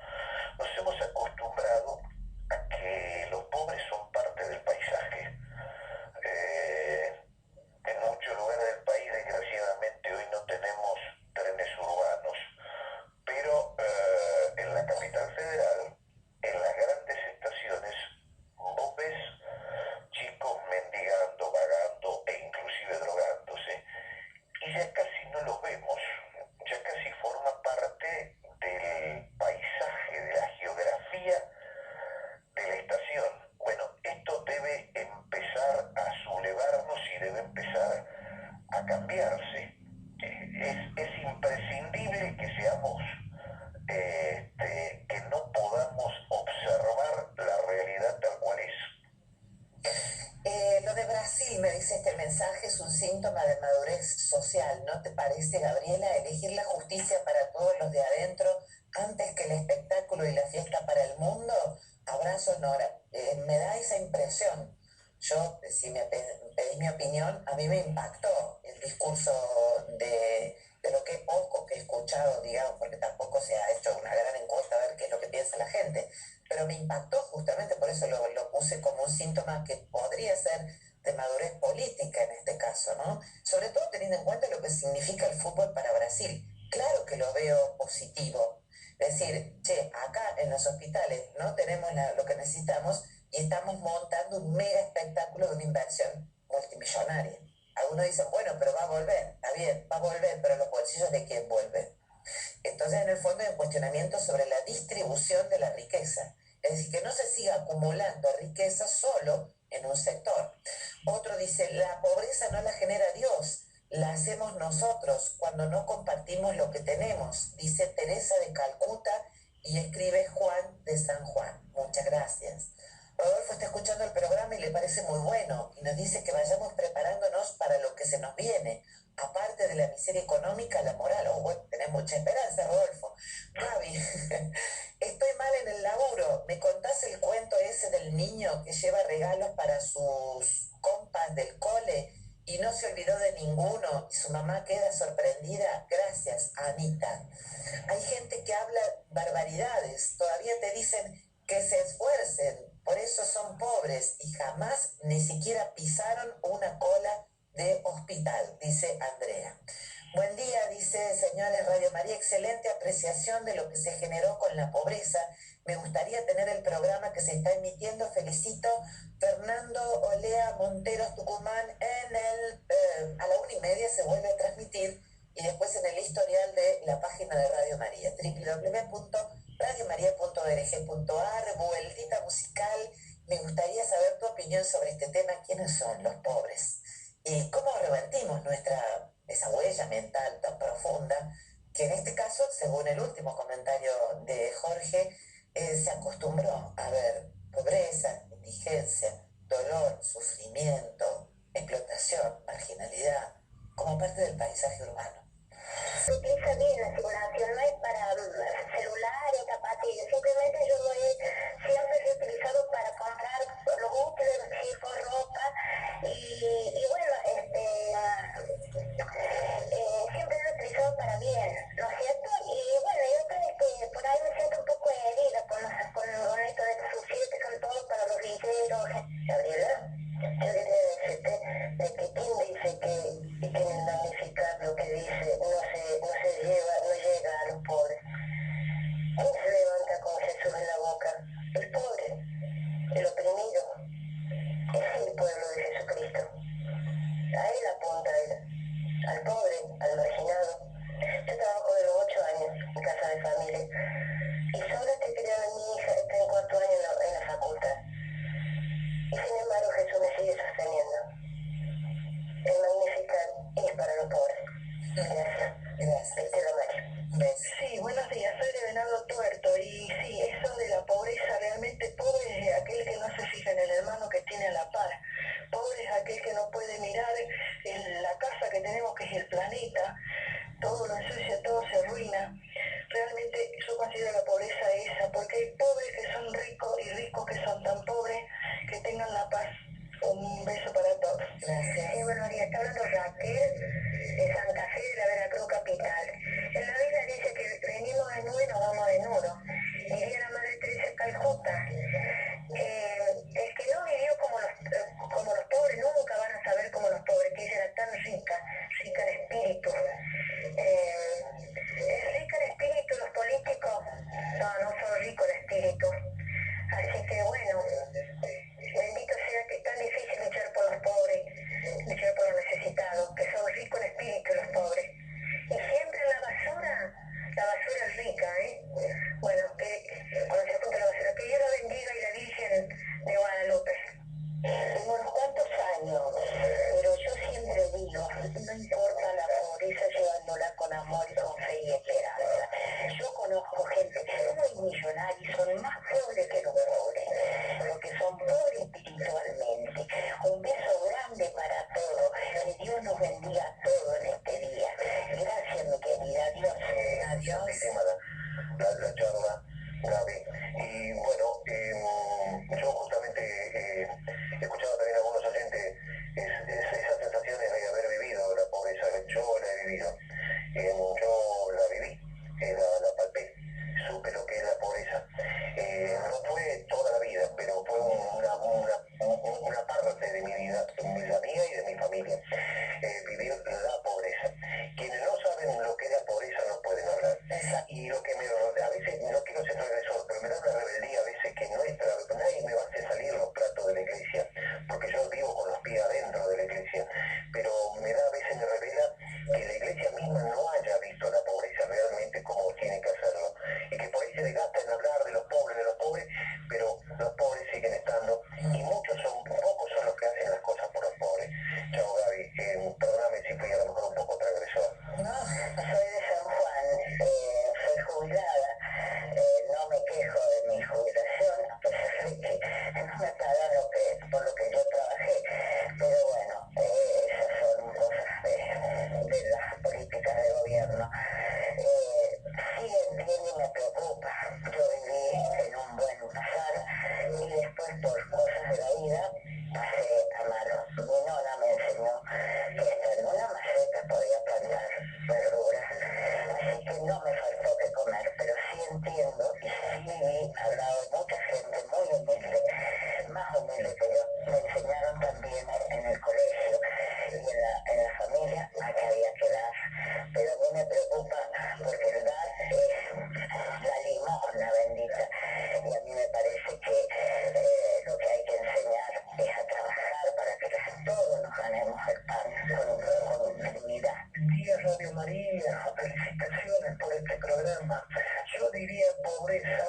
nos hemos acostumbrado a que los pobres son parte del paisaje. En muchos lugares del país, desgraciadamente, hoy no tenemos trenes urbanos, pero en la capital federal, en las grandes estaciones, vos ves chicos mendigando, vagando e inclusive drogándose, y ya casi no los vemos, ya empezar a cambiarse. Es imprescindible que seamos, que no podamos observar la realidad tal cual es. Lo de Brasil, me dice este mensaje, es un síntoma de madurez social. ¿No te parece, Gabriela, elegir la justicia para todos los de adentro antes que el espectáculo y la fiesta para el mundo? Abrazo, Nora. Me da esa impresión. Yo, si me pedís mi opinión, a mí me impactó el discurso de lo que poco que he escuchado, digamos, porque tampoco se ha hecho una gran encuesta a ver qué es lo que piensa la gente, pero me impactó justamente, por eso lo puse como un síntoma que podría ser de madurez política en este caso, ¿no? Sobre todo teniendo en cuenta lo que significa el fútbol para Brasil. Claro que lo veo positivo. Es decir, che, acá en los hospitales no tenemos lo que necesitamos y estamos montando un mega espectáculo de una inversión multimillonaria. Algunos dicen, bueno, pero va a volver, está bien, va a volver, pero los bolsillos de quién vuelve. Entonces, en el fondo hay un cuestionamiento sobre la distribución de la riqueza. Es decir, que no se siga acumulando riqueza solo en un sector. Otro dice, la pobreza no la genera Dios, la hacemos nosotros cuando no compartimos lo que tenemos, dice Teresa de Calcuta y escribe Juan de San Juan. Muchas gracias. Rodolfo está escuchando el programa y le parece muy bueno y nos dice que vayamos preparándonos para lo que se nos viene. Aparte de la miseria económica, la moral. Oh, bueno, tenés mucha esperanza, Rodolfo. Gaby, estoy mal en el laburo. ¿Me contás el cuento ese del niño que lleva regalos para sus compas del cole y no se olvidó de ninguno y su mamá queda sorprendida? Gracias, Anita. Hay gente que habla barbaridades. Todavía te dicen que se esfuercen. Por eso son pobres y jamás ni siquiera pisaron una cola de hospital, dice Andrea. Buen día, dice señores Radio María, excelente apreciación de lo que se generó con la pobreza. Me gustaría tener el programa que se está emitiendo. Felicito. Fernando Olea Monteros, Tucumán, a la 1:30 se vuelve a transmitir y después en el historial de la página de Radio María, www.radiomaria.org.ar. Vueltita musical. Me gustaría saber tu opinión sobre este tema. ¿Quiénes son los pobres? ¿Y cómo revertimos esa huella mental tan profunda que en este caso, según el último comentario de Jorge, se acostumbró a ver pobreza, indigencia, dolor, sufrimiento, explotación, marginalidad, como parte del paisaje urbano? Se utiliza bien la simulación, no es para celulares, zapatillas, simplemente yo siempre he utilizado para comprar los útiles, los chicos, ropa y bueno, siempre lo he utilizado para bien, ¿no es cierto? Y bueno, yo creo que por ahí me siento un poco herida con esto de subsidios que son todos para los villeros. Gabriela, yo quería decirte de que quien dice que quieren magnificar lo que dice no llega a los pobres. ¿Quién se levanta con Jesús en la boca? El pobre, el oprimido. Es el pueblo de Jesucristo. A él apunta él, al pobre, al marginado. Yo trabajo de los 8 años en casa de familia y solo estoy criando a mi hija, está en 4 años en la facultad. Y sin embargo Jesús me sigue sosteniendo. El magnificar es para los pobres. Gracias. Gracias. Sí, buenos días, soy de Venado Tuerto y sí, eso de la pobreza, realmente pobre es aquel que no se fija en el hermano que tiene a la par. Pobre es aquel que no puede mirar en la casa que tenemos, que es el planeta, todo lo ensucia, todo se arruina. Realmente yo considero la pobreza esa, porque hay pobres que son ricos y ricos que son tan pobres que tengan la paz. Un beso para todos. Gracias. Sí, buenos días. Está hablando Raquel de Santa Fe, de la Veracruz capital. En la Biblia dice que venimos de nudo y nos vamos de nudo. Diría la Madre Teresa de Calcuta. El que no vivió como los pobres nunca van a saber como los pobres, que ella era tan rica en espíritu. Es rica en espíritu los políticos, no son ricos en espíritu. Así que bueno, bendito sea que es tan difícil luchar por los pobres, luchar por los necesitados, que son ricos en espíritu los pobres. Y siempre en la no importa la pobreza, llevándola con amor y con fe y esperanza. Yo conozco gente muy millonaria y son más pobres que los pobres, porque son pobres espiritualmente. Un beso grande para todos, que Dios nos bendiga a todos en este día. Gracias, mi querida, adiós. Adiós. La charla, Gaby. Y bueno, yo justamente he escuchado también a algunos oyentes esas sensaciones de haber vivido la pobreza. Yo la he vivido, yo la viví, la palpé, supe lo que es la pobreza. No fue toda la vida, pero fue una parte de mi vida, la mía y de mi familia, vivir la pobreza. Quienes no saben lo que es la pobreza no pueden hablar. Y lo que a veces, no quiero ser transgresor, pero me da una rebeldía a veces que nadie me va a hacer salir los platos de la iglesia, porque yo vivo con los pies adentro de la iglesia, pero a veces me revela que la iglesia misma no haya visto la pobreza realmente como tiene que hacerlo, y que por ahí se desgasta en hablar de los pobres, pero los pobres siguen estando, y pocos son los que hacen las cosas por los pobres. Chao, Gaby, perdóname si fui a lo mejor un poco transgresor. No, soy de San Juan, soy jubilada, no me quejo de mi jubilación, a pesar de que no me pagan por lo que yo trabajé, pero bueno, esas son cosas de las políticas de gobierno. Sí entiendo y me preocupa. Yo viví en un buen pasar y después por cosas de la vida pasé a malo. Mi nona me enseñó que hasta en una maceta podía plantar verduras, así que no me faltó que comer, pero sí entiendo y sí viví al lado de mucha gente muy humilde, más humilde que yo. Me enseñaron también en el colegio y en la familia a que había que dar, pero a mí me preocupa porque el dar es la limosna bendita, y a mí me parece que lo que hay que enseñar es a trabajar para que todos nos ganemos el pan con dignidad. Día Radio María, felicitaciones por este programa. Yo diría pobreza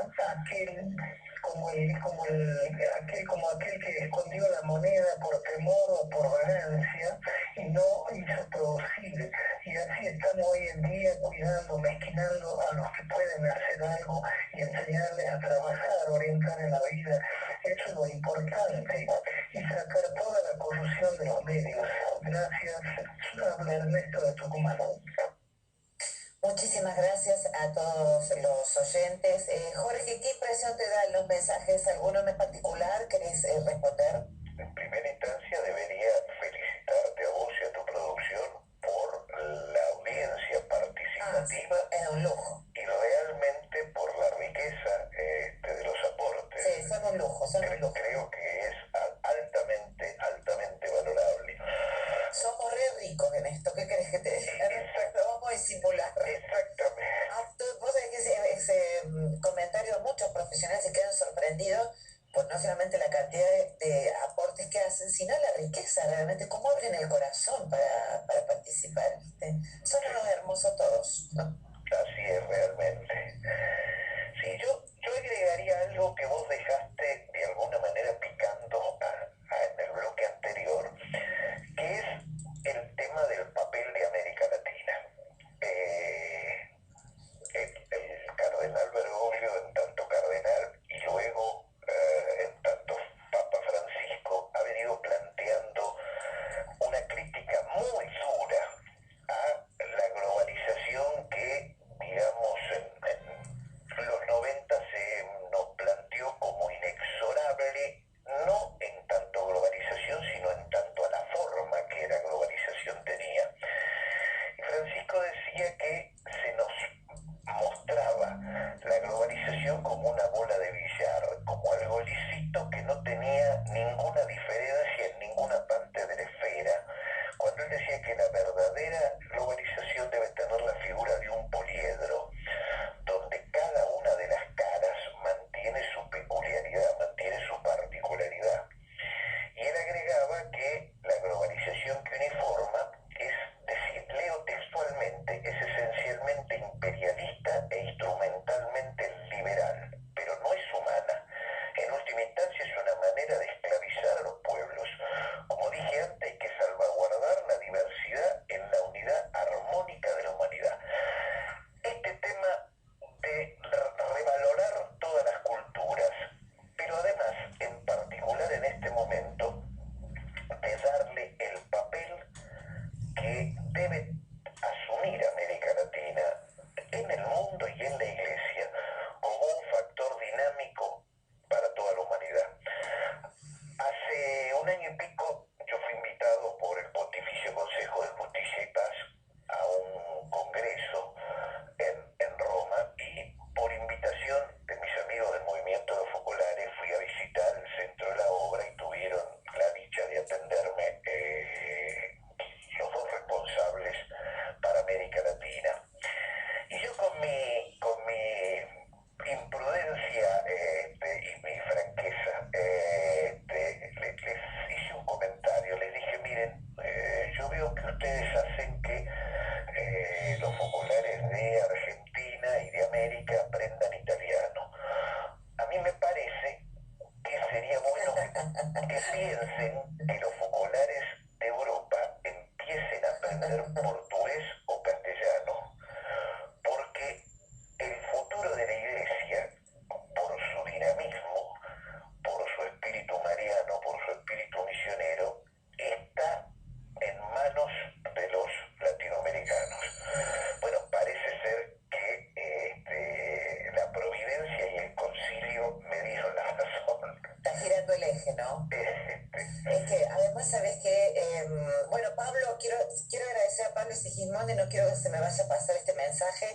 como aquel que escondió la moneda por temor o por vagancia y no hizo producir. Y así estamos hoy en día cuidando, mezquinando a los que pueden hacer algo y enseñarles a trabajar, orientar en la vida. Eso es lo importante, y sacar toda la corrupción de los medios. Gracias. Habla Ernesto de Tucumán. Muchísimas gracias a todos los oyentes. Jorge, ¿qué impresión te dan los mensajes? ¿Alguno en particular querés responder? En primera instancia debería felicitarte a vos y a tu producción por la audiencia participativa. Es un lujo. Y realmente por la riqueza de los aportes. Sí, son un lujo, son un lujo. Creo que es altamente valorable. Somos re ricos en esto, ¿qué querés que te diga? Lo vamos a disimular. Exactamente. Vos sabés que ese comentario, muchos profesionales se quedan sorprendidos por no solamente la cantidad de aportes que hacen, sino la riqueza, realmente, cómo abren el corazón para participar, ¿viste? Son unos hermosos todos, ¿no? Así es, realmente. Sí, yo agregaría algo que vos dejaste de alguna manera picando en el bloque anterior, que es el tema del papel de América Latina. El cardenal Bergoglio, en tanto cardenal, y luego en tanto Papa Francisco, ha venido planteando una crítica muy dura a la globalización que, digamos, en los 90 se nos planteó como inexorable, no en tanto globalización, sino en tanto a la forma que la globalización tenía. Y Francisco decía que se nos mostraba la globalización como una bola de billar, como algo lícito que no tenía ninguna diferencia en ninguna parte de la esfera, cuando él decía que la verdadera globalización debe tener la figura de un poliedro, donde cada una de las caras mantiene su peculiaridad, mantiene su particularidad. Y él agregaba que la globalización que uniforma es decir, leo textualmente, es esencialmente imperialista e instrumentalmente liberal, pero no es humana. En última instancia es una manera de esclavizar a los pueblos. Como dije antes, hay que salvaguardar la diversidad debe asumir América Latina en el mundo y en la Iglesia como un factor dinámico para toda la humanidad. Hace un año y pico yo fui invitado por el Pontificio Consejo de Justicia y Paz a un congreso en Roma, y por invitación de mis amigos del movimiento de los focolares fui a visitar el centro de la obra y tuvieron la dicha de atenderme los dos responsables para América Latina. Y yo con mi imprudencia y mi franqueza les hice un comentario, les dije, miren, yo veo que ustedes hacen que los focolares de Argentina y de América aprendan italiano. A mí me parece que sería bueno que piensen que los focolares de Europa empiecen a aprender portugués o castellano, porque el futuro de la Iglesia, por su dinamismo, por su espíritu mariano, por su espíritu misionero, está en manos de los latinoamericanos. Bueno, parece ser que la providencia y el concilio me dieron la razón. Está girando el eje, ¿no? Es que además, ¿sabes qué? Bueno, Pablo, quiero agradecer a Pablo Sigismondi, no quiero que se me vaya a pasar este mensaje.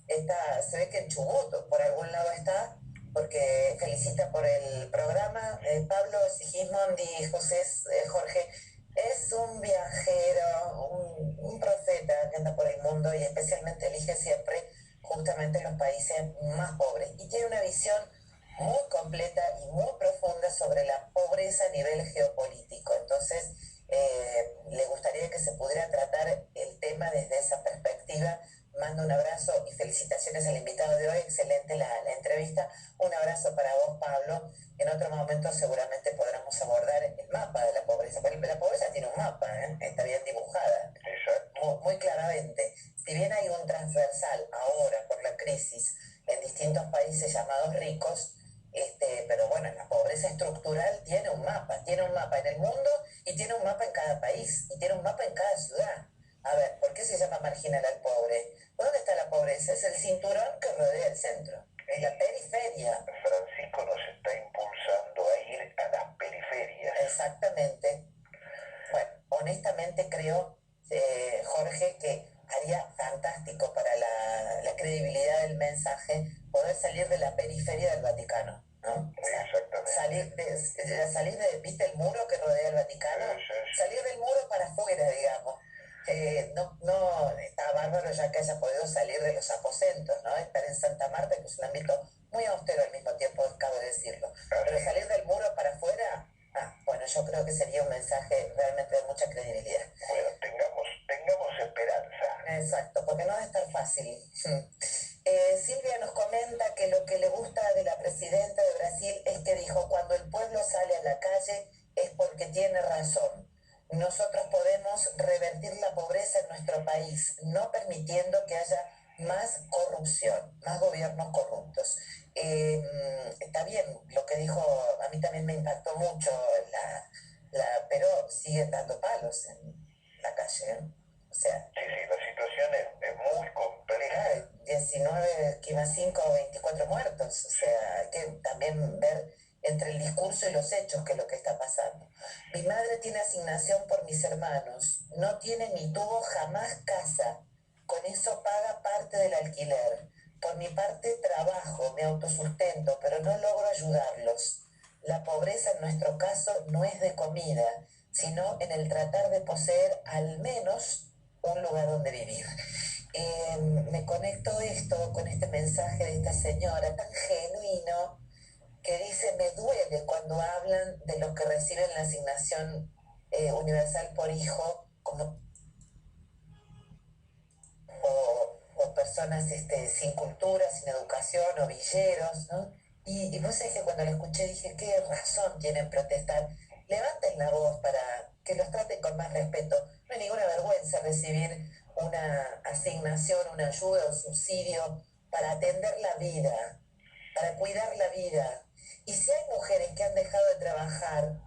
Se ve que en Chubut, por algún lado está, porque felicita por el programa. Pablo Sigismondi, Jorge, es un viajero, un profeta que anda por el mundo y especialmente elige siempre justamente los países más pobres. Y tiene una visión muy completa y muy profunda sobre la pobreza a nivel geopolítico. Entonces, le gustaría que se pudiera tratar el tema desde esa perspectiva. Mando un abrazo y felicitaciones al invitado de hoy. Excelente la entrevista. Un abrazo para vos, Pablo. En otro momento seguramente podremos abordar el mapa de la pobreza. Porque la pobreza tiene un mapa, está bien dibujada, muy claramente. Si bien hay un transversal ahora por la crisis en distintos países llamados ricos, pero bueno, la pobreza estructural tiene un mapa en el mundo y tiene un mapa en cada país y tiene un mapa en cada ciudad. A ver, ¿por qué se llama marginal al pobre? ¿Dónde está la pobreza? Es el cinturón que rodea el centro, es la periferia. Francisco nos está impulsando a ir a las periferias. Exactamente. Bueno, honestamente creo, Jorge, que haría fantástico para la credibilidad del mensaje poder salir de la periferia del Vaticano, ¿no? Exactamente. Salir de, ¿viste el muro que rodea el Vaticano? Salir del muro para afuera, digamos. No está bárbaro ya que haya podido salir de los aposentos, ¿no? Estar en Santa Marta, que es un ámbito muy austero al mismo tiempo, acabo de decirlo. Pero salir del muro para afuera, bueno, yo creo que sería un mensaje realmente de mucha credibilidad. Bueno, tengamos esperanza. Exacto, porque no va a estar fácil. Silvia nos comenta que lo que le gusta de la presidenta de Brasil es que dijo, cuando el pueblo sale a la calle es porque tiene razón. Nosotros podemos revertir la pobreza en nuestro país, no permitiendo que haya más corrupción, más gobiernos corruptos. Está bien lo que dijo, a mí también me impactó mucho, pero siguen dando palos en la calle, ¿eh? O sea, sí, la situación es muy compleja. 19,5 o 24 muertos, o sea, hay que también ver entre el discurso y los hechos qué es lo que está pasando. Mi madre tiene asignación por mis hermanos, no tiene ni tuvo jamás casa, con eso paga parte del alquiler. Por mi parte trabajo, me autosustento, pero no logro ayudarlos. La pobreza en nuestro caso no es de comida, sino en el tratar de poseer al menos un lugar donde vivir. Me conecto esto con este mensaje de esta señora tan genuino que dice, me duele cuando hablan de los que reciben la asignación universal por hijo como o personas sin cultura, sin educación, o villeros, ¿no? Y vos sabés que cuando la escuché dije, qué razón tienen protestar. Levanten la voz para que los traten con más respeto. No hay ninguna vergüenza recibir una asignación, una ayuda, un subsidio para atender la vida, para cuidar la vida. Y si hay mujeres que han dejado de trabajar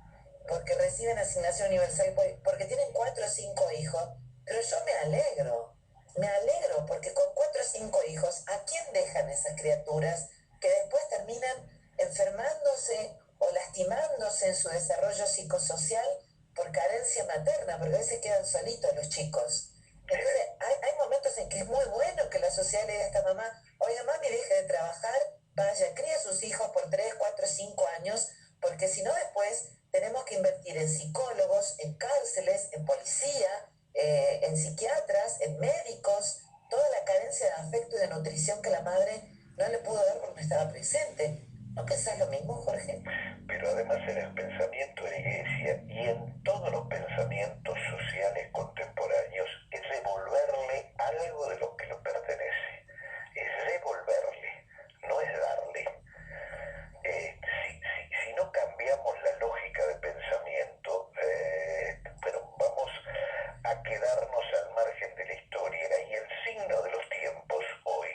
porque reciben asignación universal, porque tienen 4 o 5 hijos, Pero yo me alegro porque con 4 o 5 hijos, ¿a quién dejan esas criaturas que después terminan enfermándose o lastimándose en su desarrollo psicosocial por carencia materna? Porque a veces quedan solitos los chicos. Entonces, hay momentos en que es muy bueno que la sociedad le diga a esta mamá, oye, mami, deje de trabajar, vaya, cría a sus hijos por 3, 4, 5 años, porque si no después tenemos que invertir en psicólogos, en cárceles, en policía, en psiquiatras, en médicos, toda la carencia de afecto y de nutrición que la madre no le pudo dar porque no estaba presente. ¿No pensás lo mismo, Jorge? Pero además en el pensamiento de la Iglesia y en todos los pensamientos sociales contemporáneos es devolverle algo de lo que le pertenece. Es devolverle, no es darle. Si no cambiamos la lógica de pensamiento, bueno, vamos a quedarnos al margen de la historia y el signo de los tiempos hoy.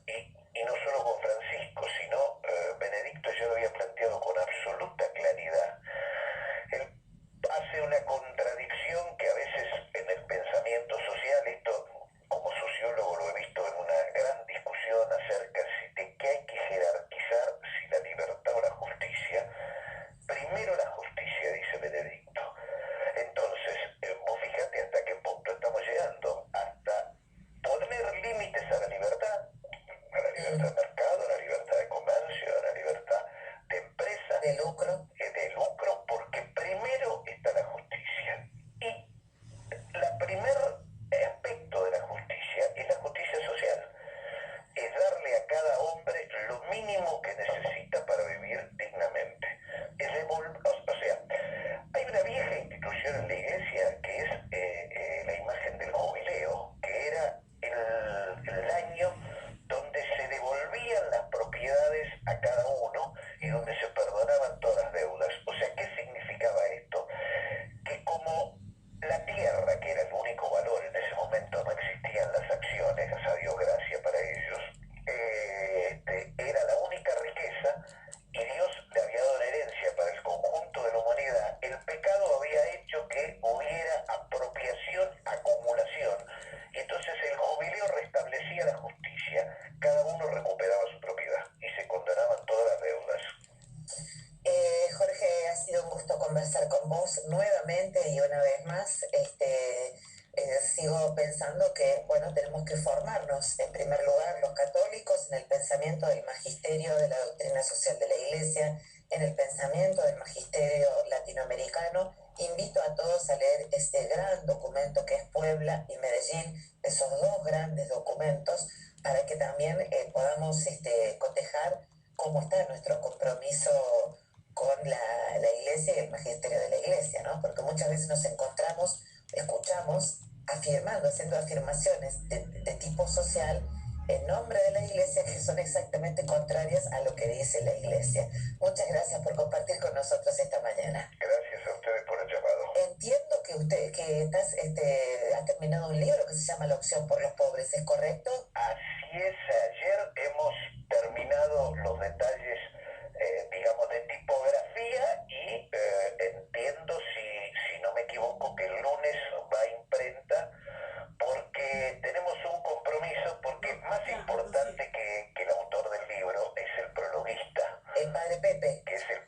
Y no solo con Francisco, sino Benedicto ya lo había planteado con absoluta claridad. Él hace una contradicción que a veces en el pensamiento social, esto como sociólogo lo he visto en una gran discusión acerca de qué hay que jerarquizar, si la libertad o la justicia. Primero la justicia, dice Benedicto. Entonces, vos fíjate hasta qué punto estamos llegando, hasta poner límites a la libertad de mercado, a la libertad de comercio, a la libertad de empresa, de lucro, porque primero está la justicia. Y el primer aspecto de la justicia es la justicia social. Es darle a cada hombre lo mínimo que necesita para vivir dignamente. Es o sea, hay una vieja institución en la Iglesia que es la imagen del jubileo, que era el año donde se devolvían las propiedades a cada uno y donde se perdonaban todas las deudas. O sea, ¿qué significaba esto? Que como la tierra, que era el único valor en ese momento, no existían las acciones, a Dios gracias para ellos, era la única riqueza y Dios le había dado la herencia para el conjunto de la humanidad. El pecado había hecho que hubiera apropiación, acumulación, y entonces el jubileo restablecía la justicia. Cada uno recuperaba su propiedad y se condonaban todas las deudas. Jorge, ha sido un gusto conversar con vos nuevamente y una vez más. Sigo pensando que, bueno, tenemos que formarnos, en primer lugar, los católicos, en el pensamiento del magisterio de la doctrina social de la Iglesia, en el pensamiento del magisterio latinoamericano. Invito a todos a leer este gran documento que es Puebla y Medellín, esos 2 grandes documentos, para que también podamos cotejar cómo está nuestro compromiso con la Iglesia y el magisterio de la Iglesia, ¿no? Porque muchas veces nos encontramos, escuchamos, afirmando, haciendo afirmaciones de tipo social en nombre de la Iglesia que son exactamente contrarias a lo que dice la Iglesia. Muchas gracias por compartir con nosotros esta mañana. Gracias a ustedes por el llamado. Entiendo que has terminado un libro que se llama La opción por los pobres, ¿es correcto? Así es, ayer hemos terminado los detalles, digamos, de tipografía y entiendo, si no me equivoco, que el lunes va a imprenta porque tenemos un compromiso, porque más importante que el autor del libro es el prologuista. El padre Pepe. Que es el